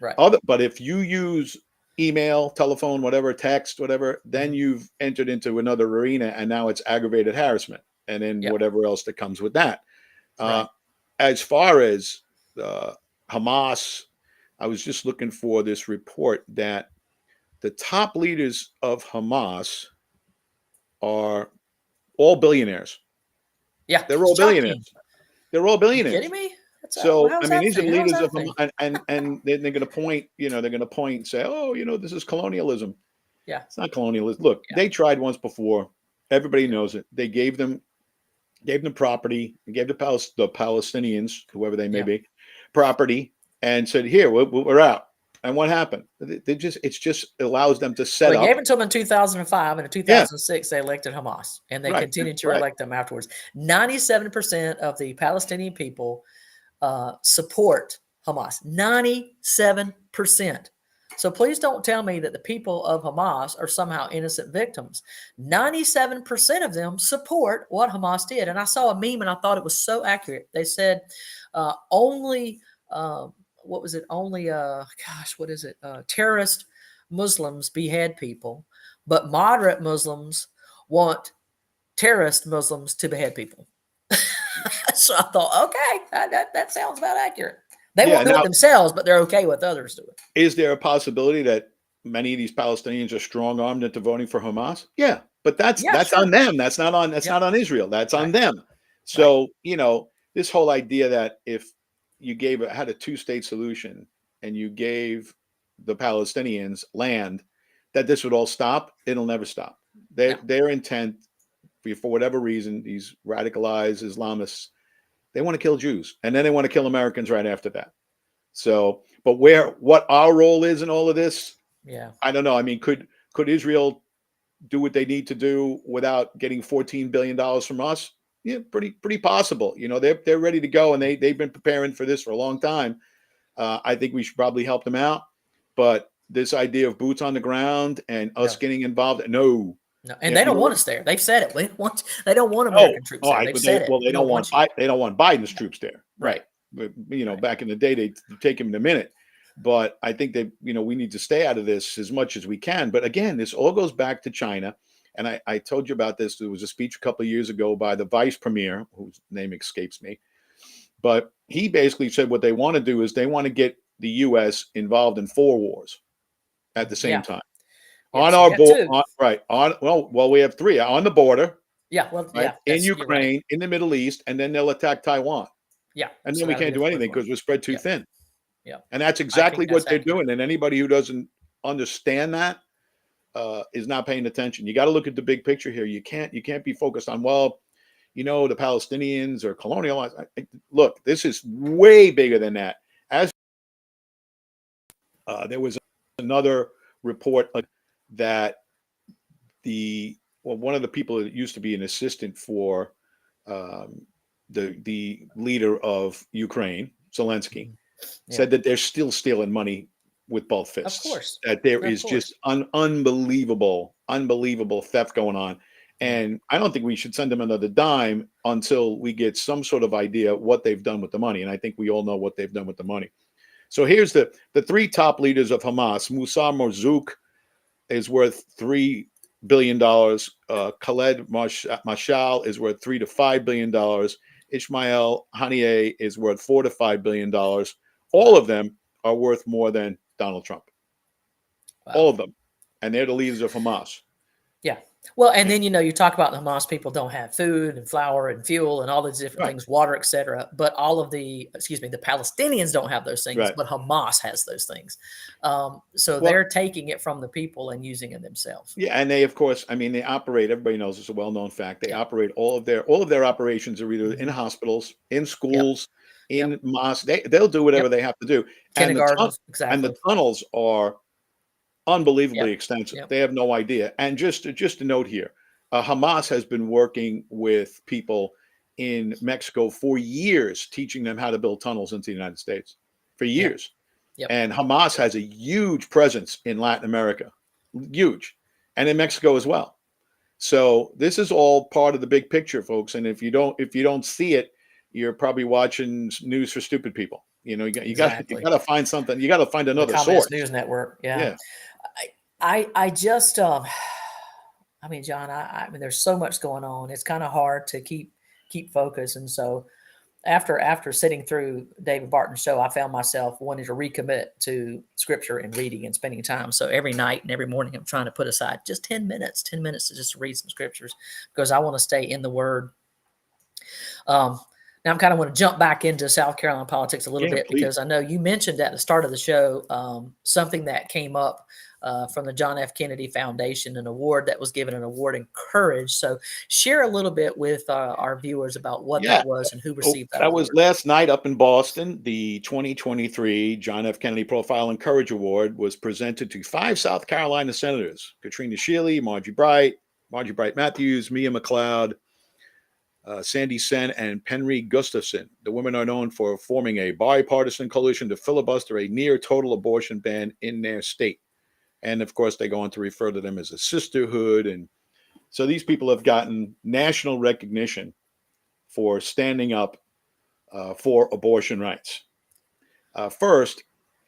Speaker 1: Right.
Speaker 2: But if you use email, telephone, whatever, text, whatever, then you've entered into another arena, and now it's aggravated harassment, and then
Speaker 1: Yep.
Speaker 2: whatever else that comes with that.
Speaker 1: Right.
Speaker 2: As far as Hamas, I was just looking for this report that the top leaders of Hamas are all billionaires.
Speaker 1: Yeah.
Speaker 2: They're all
Speaker 1: Shocking.
Speaker 2: billionaires. They're all
Speaker 1: You
Speaker 2: billionaires.
Speaker 1: kidding me?
Speaker 2: So
Speaker 1: how's
Speaker 2: I mean,
Speaker 1: that
Speaker 2: these are
Speaker 1: thing? How's
Speaker 2: leaders
Speaker 1: that
Speaker 2: of
Speaker 1: thing?
Speaker 2: and they're going to point, they're going to point and say, oh, this is colonialism.
Speaker 1: Yeah.
Speaker 2: It's not colonialism. Look,
Speaker 1: Yeah.
Speaker 2: they tried once before. Everybody knows it. They gave them property, and gave the Palestinians, whoever they may
Speaker 1: Yeah.
Speaker 2: be, property, and said, here, we're out. And what happened? It just allows them to set
Speaker 1: Well, they
Speaker 2: up.
Speaker 1: gave it to them in 2005, and in 2006 they elected Hamas, and they
Speaker 2: Right,
Speaker 1: continued to
Speaker 2: right.
Speaker 1: elect them afterwards. 97% of the Palestinian people support Hamas. 97%. So please don't tell me that the people of Hamas are somehow innocent victims. 97% of them support what Hamas did. And I saw a meme and I thought it was so accurate. They said only, what was it? Only, what is it? Terrorist Muslims behead people, but moderate Muslims want terrorist Muslims to behead people. So I thought, okay, that sounds about accurate. They won't do it themselves, but they're okay with others doing it.
Speaker 2: Is there a possibility that many of these Palestinians are strong armed into voting for Hamas? Yeah, but that's
Speaker 1: sure.
Speaker 2: on them. That's not on not on Israel. That's on them. So this whole idea that if you had a two-state solution and you gave the Palestinians land, that this would all stop. It'll never stop. Their intent, for whatever reason, these radicalized Islamists, they want to kill Jews, and then they want to kill Americans right after that. So, but what our role is in all of this, I don't know. I mean, could Israel do what they need to do without getting $14 billion from us? Yeah, pretty possible. They're ready to go, and they've been preparing for this for a long time. I think we should probably help them out. But this idea of boots on the ground and us getting involved, no.
Speaker 1: And they don't want us there. They've said it. They don't want American troops there. They've said it.
Speaker 2: Well, they don't want Biden's troops there, right? But, back in the day, they'd take him in a minute. But I think that we need to stay out of this as much as we can. But again, this all goes back to China. And I told you about this. There was a speech a couple of years ago by the vice premier, whose name escapes me. But he basically said what they want to do is they want to get the U.S. involved in 4 wars at the same time. On our border, right? We have 3 on the border. In Ukraine, in the Middle East, and then they'll attack Taiwan. And then we can't do anything because we're spread too thin. And that's exactly what they're doing. And anybody who doesn't understand that is not paying attention. You got to look at the big picture here. You can't be focused on the Palestinians or colonial. Look, this is way bigger than that. As there was another report that one of the people that used to be an assistant for the leader of Ukraine, Zelensky, said that they're still stealing money with both fists.
Speaker 1: Of course.
Speaker 2: That there is just unbelievable theft going on. And I don't think we should send them another dime until we get some sort of idea what they've done with the money. And I think we all know what they've done with the money. So here's the three top leaders of Hamas. Musa Marzouk is worth $3 billion. Khaled Mashal is worth $3 to $5 billion. Ishmael Haniyeh is worth $4 to $5 billion. All of them are worth more than Donald Trump.
Speaker 1: Wow.
Speaker 2: All of them, and they're the leaders of Hamas.
Speaker 1: Yeah. Well, and then you talk about the Hamas people don't have food and flour and fuel and all these different
Speaker 2: Right.
Speaker 1: things, water, etc. But all of the Palestinians don't have those things,
Speaker 2: Right.
Speaker 1: but Hamas has those things. So
Speaker 2: Well,
Speaker 1: they're taking it from the people and using it themselves.
Speaker 2: yeah, and they, of course, I mean, they operate. Everybody knows it's a well-known fact. They
Speaker 1: Yeah.
Speaker 2: operate all of their operations are either in hospitals, in schools, in mosques. They'll do whatever they have to do. And
Speaker 1: Kindergartens,
Speaker 2: the
Speaker 1: exactly.
Speaker 2: tunnels are unbelievably extensive.
Speaker 1: Yep.
Speaker 2: They have no idea. And just a note here, Hamas has been working with people in Mexico for years, teaching them how to build tunnels into the United States for years.
Speaker 1: Yep.
Speaker 2: And Hamas has a huge presence in Latin America, huge, and in Mexico as well. So this is all part of the big picture, folks. And if you don't see it, you're probably watching news for stupid people. You got to find something. You got to find another source.
Speaker 1: News Network. Yeah. I just, I mean, John, I mean, there's so much going on. It's kind of hard to keep focus. And so after sitting through David Barton's show, I found myself wanting to recommit to scripture and reading and spending time. So every night and every morning, I'm trying to put aside just 10 minutes to just read some scriptures because I want to stay in the Word. Now I'm kind of want to jump back into South Carolina politics a little bit because I know you mentioned at the start of the show something that came up from the John F. Kennedy Foundation, an award that was given, an award in courage. So share a little bit with our viewers about what that was and who received that award.
Speaker 2: Was last night up in Boston. The 2023 John F. Kennedy Profile and Courage Award was presented to 5 South Carolina senators: Katrina Shealy, Margie Bright Matthews, Mia McLeod, Sandy Sen, and Penry Gustafson. The women are known for forming a bipartisan coalition to filibuster a near total abortion ban in their state. And of course, they go on to refer to them as a sisterhood. And so these people have gotten national recognition for standing up for abortion rights. First,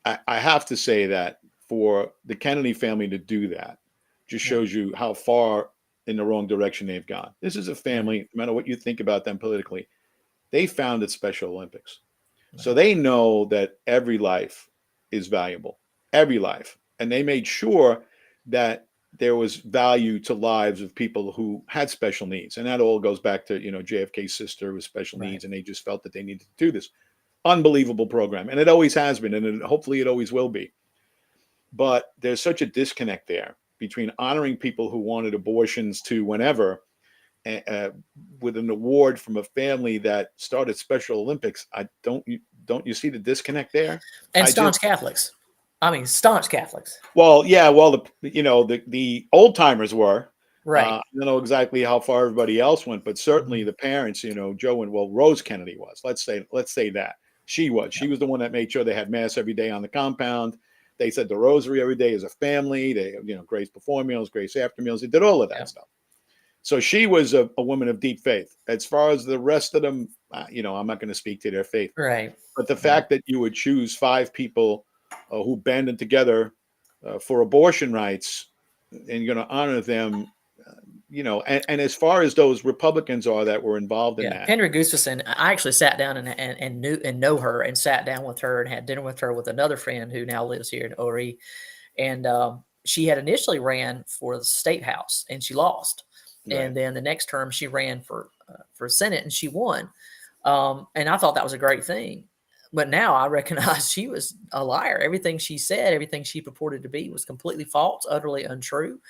Speaker 2: I have to say that for the Kennedy family to do that just shows you how far in the wrong direction they've gone. This is a family, no matter what you think about them politically, they founded Special Olympics. So they know that every life is valuable, every life. And they made sure that there was value to lives of people who had special needs. And that all goes back to, JFK's sister with special needs. And they just felt that they needed to do this. Unbelievable program. And it always has been. And hopefully it always will be. But there's such a disconnect there between honoring people who wanted abortions to whenever with an award from a family that started Special Olympics. Don't you see the disconnect there?
Speaker 1: And staunch Catholics. I mean, staunch Catholics.
Speaker 2: Well, yeah. Well, the old timers were
Speaker 1: right.
Speaker 2: I don't know exactly how far everybody else went, but certainly the parents. Joe and Rose Kennedy was. Let's say that she was. She was the one that made sure they had mass every day on the compound. They said the rosary every day as a family. They, grace before meals, grace after meals. They did all of that stuff. So she was a woman of deep faith. As far as the rest of them, I'm not going to speak to their faith.
Speaker 1: Right.
Speaker 2: But the fact that you would choose 5 people who banded together for abortion rights, and you're going to honor them, and as far as those Republicans are that were involved in that.
Speaker 1: Penry Gustafson, I actually sat down and know her and sat down with her and had dinner with her with another friend who now lives here in Ori. And she had initially ran for the state house and she lost. Right. And then the next term she ran for Senate and she won. And I thought that was a great thing. But now I recognize she was a liar. Everything she said, everything she purported to be was completely false, utterly untrue.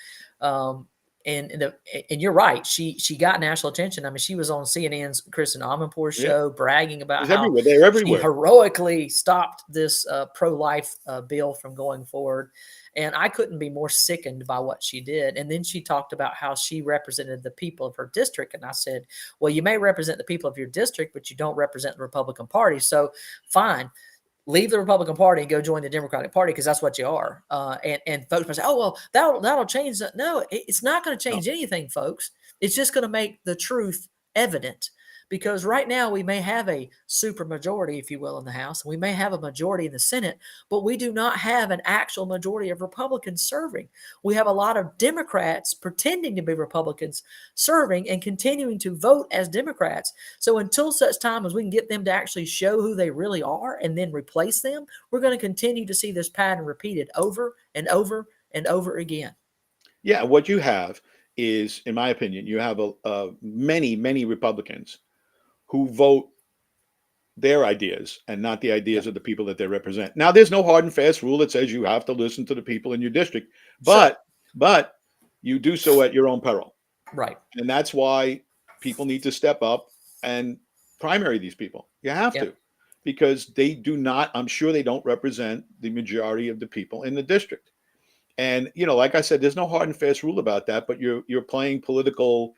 Speaker 1: And you're right. She got national attention. I mean, she was on CNN's Kristen Amanpour's show bragging about how she heroically stopped this pro-life bill from going forward. And I couldn't be more sickened by what she did. And then she talked about how she represented the people of her district. And I said, well, you may represent the people of your district, but you don't represent the Republican Party. So fine. Leave the Republican Party and go join the Democratic Party because that's what you are. And folks might say, oh, well, that'll change that. No, it's not going to change anything, folks. It's just going to make the truth evident. Because right now we may have a super majority, if you will, in the House, and we may have a majority in the Senate, but we do not have an actual majority of Republicans serving. We have a lot of Democrats pretending to be Republicans serving and continuing to vote as Democrats. So until such time as we can get them to actually show who they really are and then replace them, we're going to continue to see this pattern repeated over and over and over again.
Speaker 2: Yeah, what you have is, in my opinion, you have many Republicans who vote their ideas and not the
Speaker 1: Yeah,
Speaker 2: ideas of the people that they represent. Now, there's no hard and fast rule that says you have to listen to the people in your district,
Speaker 1: sure.
Speaker 2: but you do so at your own peril.
Speaker 1: Right.
Speaker 2: And that's why people need to step up and primary these people. You have
Speaker 1: Yeah.
Speaker 2: to, because they do not, I'm sure they don't represent the majority of the people in the district. And, like I said, there's no hard and fast rule about that, but you're playing political,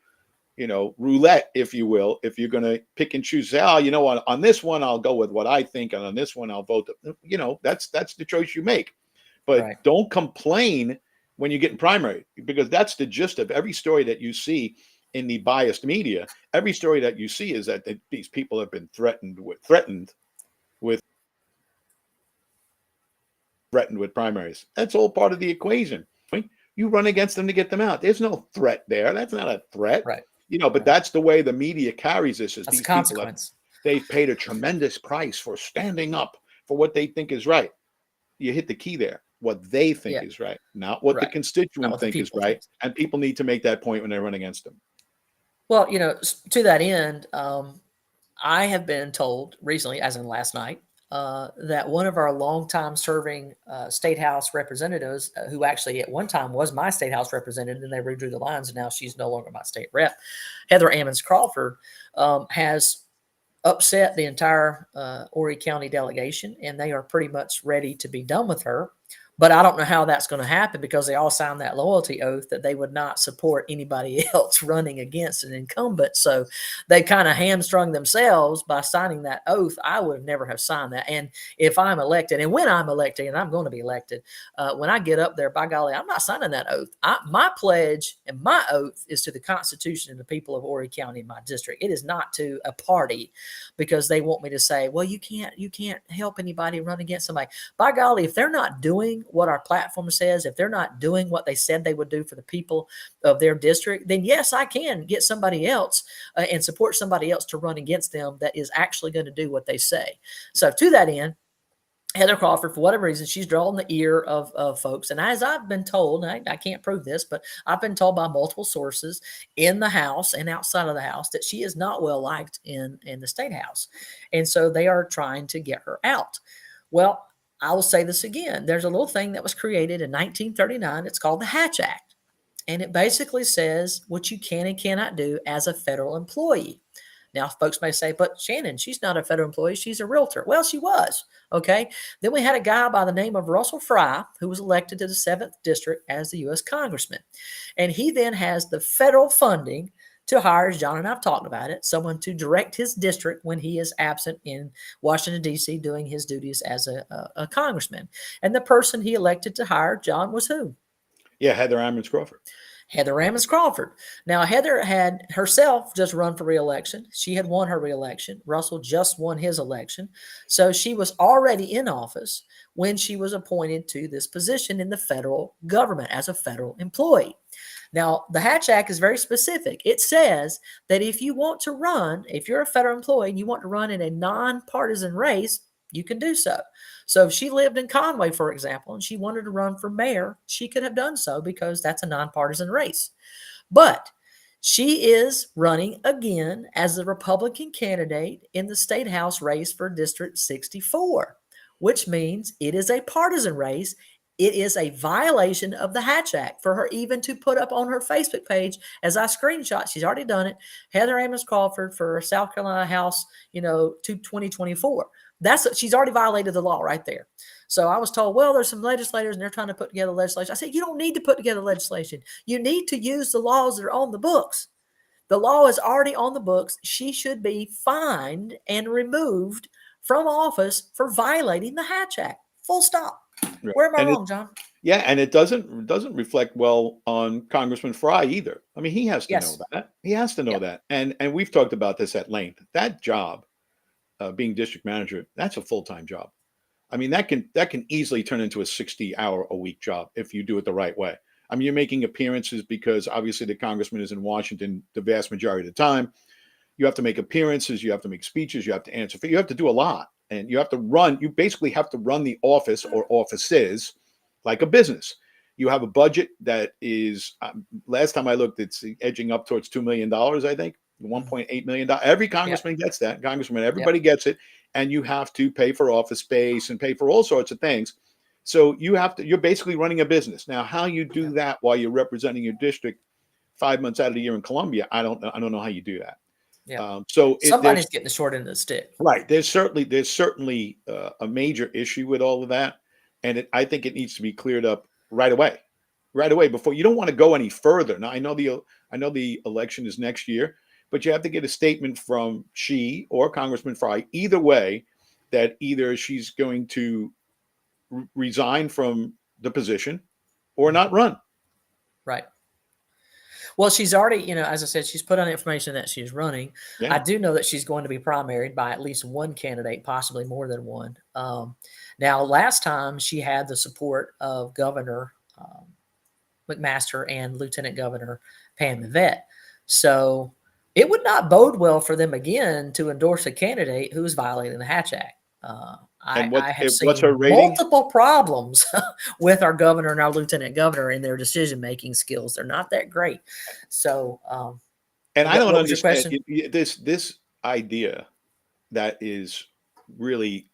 Speaker 2: roulette, if you will, if you're going to pick and choose. Say, oh, on this one I'll go with what I think, and on this one I'll vote. That's the choice you make. But
Speaker 1: Right.
Speaker 2: don't complain when you get in primary, because that's the gist of every story that you see in the biased media. Every story that you see is that these people have been threatened with primaries. That's all part of the equation. You run against them to get them out. There's no threat there. That's not a threat.
Speaker 1: Right.
Speaker 2: But
Speaker 1: Right.
Speaker 2: that's the way the media carries this, is
Speaker 1: That's a
Speaker 2: these people
Speaker 1: consequence.
Speaker 2: they've paid a tremendous price for standing up for what they think is right. You hit the key there. What they think
Speaker 1: Yeah.
Speaker 2: is right, not what the
Speaker 1: Right. Not
Speaker 2: constituents
Speaker 1: what the
Speaker 2: think is
Speaker 1: people
Speaker 2: right.
Speaker 1: think.
Speaker 2: And people need to make that point when they run against them.
Speaker 1: Well, to that end, I have been told recently, as in last night, that one of our longtime serving state house representatives, who actually at one time was my state house representative, and they redrew the lines, and now she's no longer my state rep, Heather Ammons Crawford, has upset the entire Horry County delegation, and they are pretty much ready to be done with her. But I don't know how that's going to happen, because they all signed that loyalty oath that they would not support anybody else running against an incumbent. So they kind of hamstrung themselves by signing that oath. I would have never have signed that. And if I'm elected, and when I'm elected, and I'm going to be elected, when I get up there, by golly, I'm not signing that oath. My pledge and my oath is to the Constitution and the people of Horry County, my district. It is not to a party, because they want me to say, well, you can't help anybody run against somebody. By golly, if they're not doing what our platform says, if they're not doing what they said they would do for the people of their district, then yes, I can get somebody else and support somebody else to run against them that is actually going to do what they say. So to that end, Heather Crawford, for whatever reason, she's drawing the ear of folks. And as I've been told, and I can't prove this, but I've been told by multiple sources in the House and outside of the House that she is not well liked in the State House. And so they are trying to get her out. Well, I will say this again. There's a little thing that was created in 1939. It's called the Hatch Act. And it basically says what you can and cannot do as a federal employee. Now, folks may say, but Shannon, she's not a federal employee. She's a realtor. Well, she was. Okay. Then we had a guy by the name of Russell Fry, who was elected to the 7th District as the U.S. Congressman. And he then has the federal funding to hire, as John and I've talked about it, someone to direct his district when he is absent in Washington, D.C., doing his duties as a congressman. And the person he elected to hire, John, was who?
Speaker 2: Yeah, Heather Ammons Crawford.
Speaker 1: Heather Ammons Crawford. Now, Heather had herself just run for reelection. She had won her reelection. Russell just won his election. So she was already in office when she was appointed to this position in the federal government as a federal employee. Now, the Hatch Act is very specific. It says that if you want to run, if you're a federal employee and you want to run in a nonpartisan race, you can do so. So if she lived in Conway, for example, and she wanted to run for mayor, she could have done so because that's a nonpartisan race. But she is running again as the Republican candidate in the state house race for District 64, which means it is a partisan race. It is a violation of the Hatch Act for her even to put up on her Facebook page, as I screenshot, she's already done it, Heather Ammons Crawford for South Carolina House, to 2024. She's already violated the law right there. So I was told, well, there's some legislators and they're trying to put together legislation. I said, you don't need to put together legislation. You need to use the laws that are on the books. The law is already on the books. She should be fined and removed from office for violating the Hatch Act. Full stop.
Speaker 2: Right.
Speaker 1: Where am I
Speaker 2: And
Speaker 1: wrong, John?
Speaker 2: Yeah, and it doesn't reflect well on Congressman Fry either. I mean, he has to know
Speaker 1: Yes.
Speaker 2: that. He has to know
Speaker 1: Yeah.
Speaker 2: that. And we've talked about this at length. That job, being district manager, that's a full-time job. I mean, that can easily turn into a 60-hour a week job if you do it the right way. I mean, you're making appearances because obviously the congressman is in Washington the vast majority of the time. You have to make appearances, you have to make speeches, you have to answer, you have to do a lot, and you have to run. You basically have to run the office or offices like a business. You have a budget that is, last time I looked, it's edging up towards $2 million. I think $1.8 million. Every
Speaker 1: Yeah.
Speaker 2: congressman gets that. Congressman,
Speaker 1: Yep.
Speaker 2: everybody gets it, and you have to pay for office space and pay for all sorts of things. So you have to. You're basically running a business now. How you do
Speaker 1: Yeah.
Speaker 2: that while you're representing your district 5 months out of the year in Columbia, I don't know. I don't know how you do that.
Speaker 1: Yeah.
Speaker 2: So there's
Speaker 1: Somebody's getting the short end of the stick.
Speaker 2: right. There's certainly a major issue with all of that, and I think it needs to be cleared up right away before you don't want to go any further. Now I know the election is next year, but you have to get a statement from she or Congressman Fry either way that either she's going to resign from the position or
Speaker 1: Mhm.
Speaker 2: not run.
Speaker 1: Right. Well, she's already, as I said, she's put on information that she's running. I
Speaker 2: Yeah,
Speaker 1: do know that she's going to be primaried by at least one candidate, possibly more than one. Now, last time she had the support of Governor McMaster and Lieutenant Governor Pam Yvette. So it would not bode well for them again to endorse a candidate who is violating the Hatch Act.
Speaker 2: and
Speaker 1: I have
Speaker 2: what's her
Speaker 1: seen
Speaker 2: rating?
Speaker 1: multiple problems with our governor and our lieutenant governor in their decision making skills. They're not that great. So,
Speaker 2: And I don't
Speaker 1: what was your
Speaker 2: understand
Speaker 1: question?
Speaker 2: this idea that is really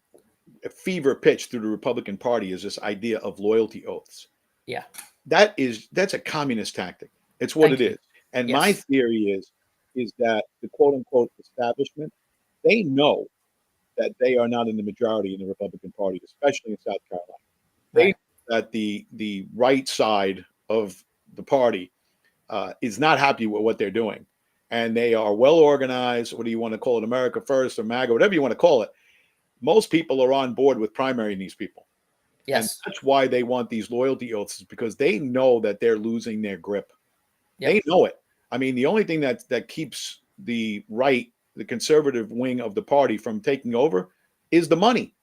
Speaker 2: a fever pitch through the Republican Party is this idea of loyalty oaths.
Speaker 1: Yeah.
Speaker 2: That's a communist tactic. It's what it
Speaker 1: Thank you.
Speaker 2: is. And my
Speaker 1: Yes.
Speaker 2: theory is that the quote unquote establishment, they know that they are not in the majority in the Republican Party, especially in South Carolina. They
Speaker 1: Right.
Speaker 2: know that the right side of the party is not happy with what they're doing. And they are well organized. What do you want to call it? America First or MAGA, whatever you want to call it. Most people are on board with primarying these people. And
Speaker 1: Yes.
Speaker 2: that's why they want these loyalty oaths, is because they know that they're losing their grip. They
Speaker 1: Yep.
Speaker 2: know it. I mean, the only thing that keeps the right, the conservative wing of the party from taking over is the money.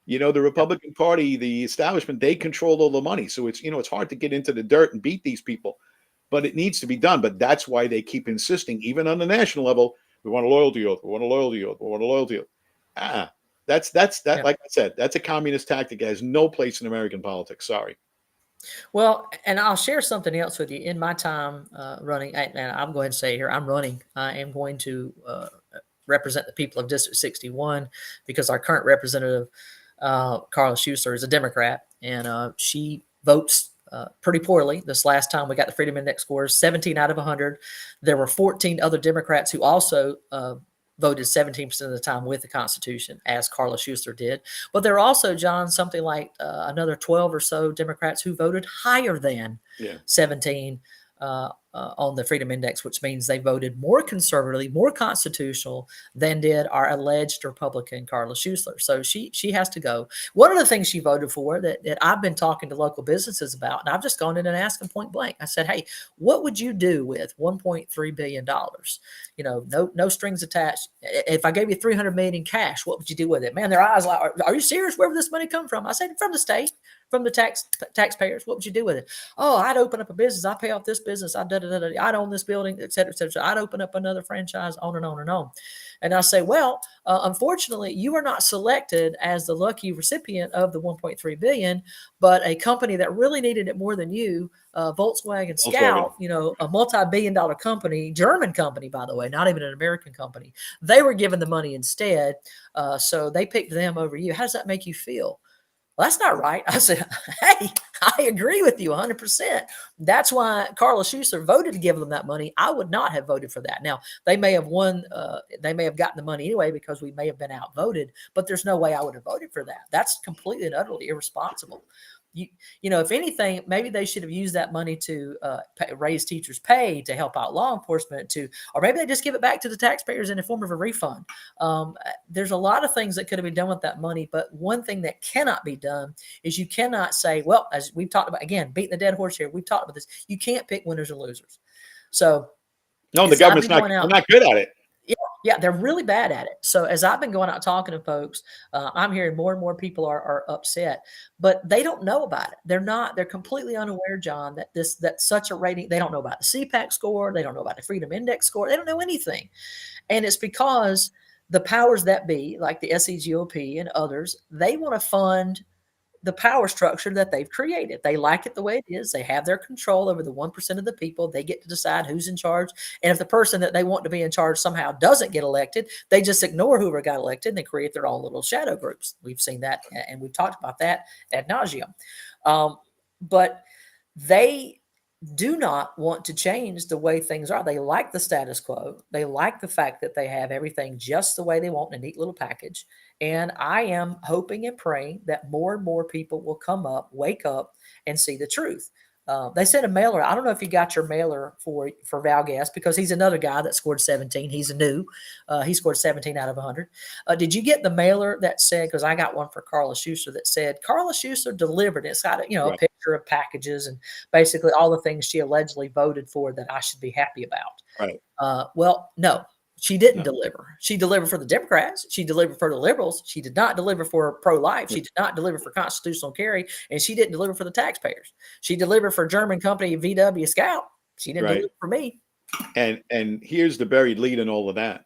Speaker 2: The
Speaker 1: Yep.
Speaker 2: Republican Party, the establishment, they control all the money. So it's hard to get into the dirt and beat these people, but it needs to be done. But that's why they keep insisting, even on the national level, we want a loyalty oath, we want a loyalty oath, we want a loyalty oath. Ah, that.
Speaker 1: Yep.
Speaker 2: Like I said, that's a communist tactic. It has no place in American politics. Sorry.
Speaker 1: Well, and I'll share something else with you. In my time running, and I'm going to say here, I'm running. I am going to represent the people of District 61 because our current representative, Carla Schuster, is a Democrat, and she votes pretty poorly. This last time we got the Freedom Index scores, 17 out of 100. There were 14 other Democrats who also voted 17% of the time with the Constitution, as Carla Schuster did. But there are also, John, something like another 12 or so Democrats who voted higher than
Speaker 2: Yeah.
Speaker 1: 17 on the Freedom Index, which means they voted more conservatively, more constitutional than did our alleged Republican Carla Schuster. So she has to go. One of the things she voted for that I've been talking to local businesses about, and I've just gone in and asked them point blank. I said, "Hey, what would you do with $1.3 billion? No strings attached. If I gave you 300 million in cash, what would you do with it?" Man, their eyes like, "Are you serious? Where would this money come from?" I said, "From the state, from the taxpayers. What would you do with it?" "Oh, I'd open up a business. I pay off this business. I'd own this building, et cetera, et cetera. I'd open up another franchise, on and on and on." And I say, "Well, unfortunately, you are not selected as the lucky recipient of the 1.3 billion, but a company that really needed it more than you, Volkswagen
Speaker 2: Volkswagen.
Speaker 1: Scout, a multi-billion-dollar company, German company, by the way, not even an American company. They were given the money instead, so they picked them over you. How does that make you feel?" "Well, that's not right." I said, "Hey, I agree with you 100%. That's why Carla Schuster voted to give them that money. I would not have voted for that." Now, they may have won, they may have gotten the money anyway because we may have been outvoted, but there's no way I would have voted for that. That's completely and utterly irresponsible. if anything, maybe they should have used that money to raise teachers' pay, to help out law enforcement, or maybe they just give it back to the taxpayers in the form of a refund. There's a lot of things that could have been done with that money, but one thing that cannot be done is you cannot say, well, as we've talked about, again, beating the dead horse here, we've talked about this, you can't pick winners and losers. So
Speaker 2: no, the government's not. They're not good at it.
Speaker 1: Yeah, they're really bad at it. So as I've been going out talking to folks, I'm hearing more and more people are upset, but they don't know about it. They're completely unaware, John, that such a rating, they don't know about the CPAC score. They don't know about the Freedom Index score. They don't know anything. And it's because the powers that be, like the SCGOP and others, they want to fund the power structure that they've created. They like it the way it is. They have their control over the 1% of the people. They get to decide who's in charge. And if the person that they want to be in charge somehow doesn't get elected, they just ignore whoever got elected and they create their own little shadow groups. We've seen that, and we've talked about that ad nauseum. But they do not want to change the way things are. They like the status quo. They like the fact that they have everything just the way they want in a neat little package. And I am hoping and praying that more and more people will come up, wake up, and see the truth. They sent a mailer. I don't know if you got your mailer for Val Guest, because he's another guy that scored 17. He's a new. He scored 17 out of 100. Did you get the mailer that said, because I got one for Carla Schuster that said, Carla Schuster delivered. It's got a
Speaker 2: Right.
Speaker 1: picture of packages and basically all the things she allegedly voted for that I should be happy about.
Speaker 2: Right.
Speaker 1: Well, no. She didn't
Speaker 2: No.
Speaker 1: deliver. She delivered for the Democrats. She delivered for the liberals. She did not deliver for pro-life. She did not deliver for constitutional carry, and she didn't deliver for the taxpayers. She delivered for German company VW Scout. She didn't
Speaker 2: Right.
Speaker 1: deliver for me.
Speaker 2: And here's the buried lead in all of that.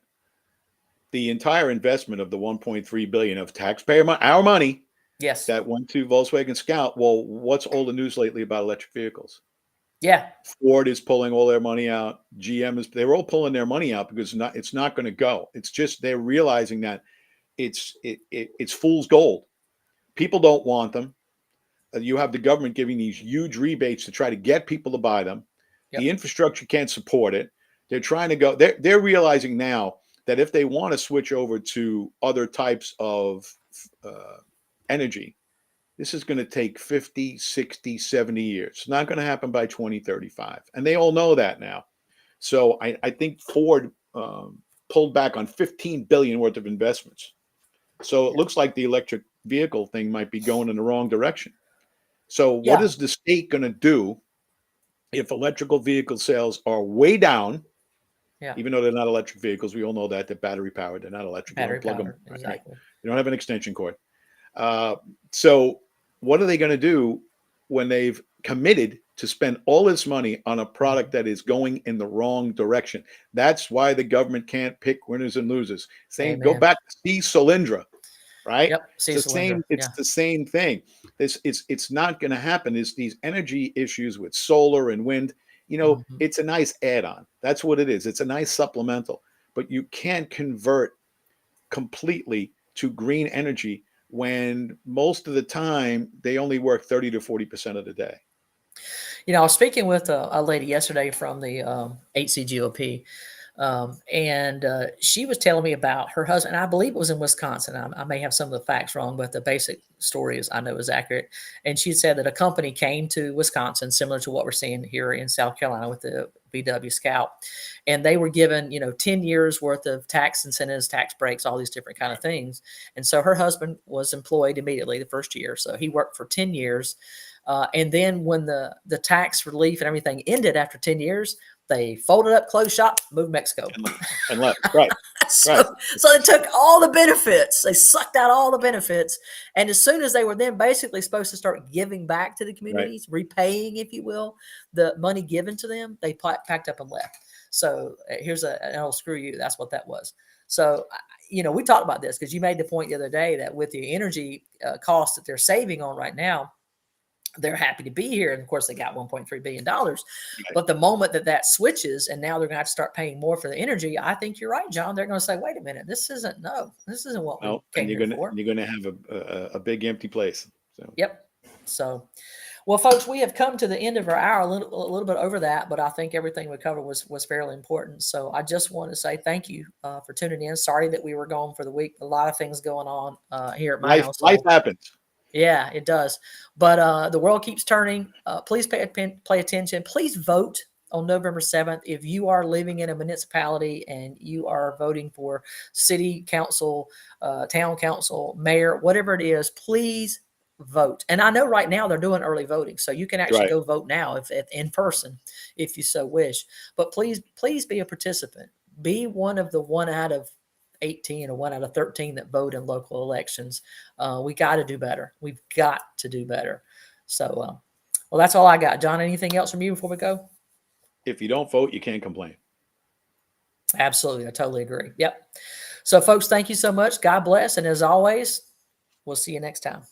Speaker 2: The entire investment of the 1.3 billion of taxpayer money, our money,
Speaker 1: Yes.
Speaker 2: that went to Volkswagen Scout. Well, what's all the news lately about electric vehicles?
Speaker 1: Yeah.
Speaker 2: Ford is pulling all their money out. GM they're all pulling their money out because it's not going to go. It's just they're realizing that it's fool's gold. People don't want them. You have the government giving these huge rebates to try to get people to buy them.
Speaker 1: Yep.
Speaker 2: The infrastructure can't support it. They're trying to go. They're realizing now that if they want to switch over to other types of energy, this is going to take 50, 60, 70 years. It's not going to happen by 2035. And they all know that now. So I think Ford pulled back on 15 billion worth of investments. So it looks like the electric vehicle thing might be going in the wrong direction. So what is the state going to do if electrical vehicle sales are way down?
Speaker 1: Yeah.
Speaker 2: Even though they're not electric vehicles, we all know that they're battery powered. They're not electric.
Speaker 1: Battery
Speaker 2: plug
Speaker 1: powered.
Speaker 2: them.
Speaker 1: Exactly.
Speaker 2: You don't have an extension cord. So what are they going to do when they've committed to spend all this money on a product that is going in the wrong direction? That's why the government can't pick winners and losers. Saying, go back to C. Solyndra, right?
Speaker 1: Yep.
Speaker 2: It's the same thing. It's not going to happen. It's these energy issues with solar and wind. It's a nice add-on. That's what it is. It's a nice supplemental, but you can't convert completely to green energy when most of the time they only work 30 to 40% of the day.
Speaker 1: I was speaking with a lady yesterday from the HCGOP, and she was telling me about her husband. I believe it was in Wisconsin. I may have some of the facts wrong, but the basic story I know is accurate. And she said that a company came to Wisconsin, similar to what we're seeing here in South Carolina with the VW Scout, and they were given 10 years worth of tax incentives, tax breaks, all these different kind of things. And so her husband was employed immediately the first year, so he worked for 10 years. And then when the tax relief and everything ended after 10 years, they folded up, closed shop, moved to Mexico.
Speaker 2: And left. Right.
Speaker 1: So they took all the benefits. They sucked out all the benefits. And as soon as they were then basically supposed to start giving back to the communities, repaying, if you will, the money given to them, they packed up and left. So here's an old screw you. That's what that was. So, we talked about this because you made the point the other day that with the energy costs that they're saving on right now, they're happy to be here. And of course, they got $1.3 billion. But the moment that switches and now they're going to have to start paying more for the energy, I think you're right, John. They're going to say, wait a minute, this isn't what we came here for.
Speaker 2: You're going to have a big empty place. So.
Speaker 1: Yep. So, well, folks, we have come to the end of our hour, a little bit over that, but I think everything we covered was fairly important. So I just want to say thank you for tuning in. Sorry that we were gone for the week. A lot of things going on here at my house.
Speaker 2: Life happens.
Speaker 1: Yeah, it does. But the world keeps turning. Please pay attention. Please vote on November 7th. If you are living in a municipality and you are voting for city council, town council, mayor, whatever it is, please vote. And I know right now they're doing early voting, so you can actually
Speaker 2: Right.
Speaker 1: go vote now if in person, if you so wish. But please be a participant. Be one of the 1 out of 18 or 1 out of 13 that vote in local elections. We got to do better. We've got to do better. So, well, that's all I got. John, anything else from you before we go?
Speaker 2: If you don't vote, you can't complain.
Speaker 1: Absolutely. I totally agree. Yep. So, folks, thank you so much. God bless. And as always, we'll see you next time.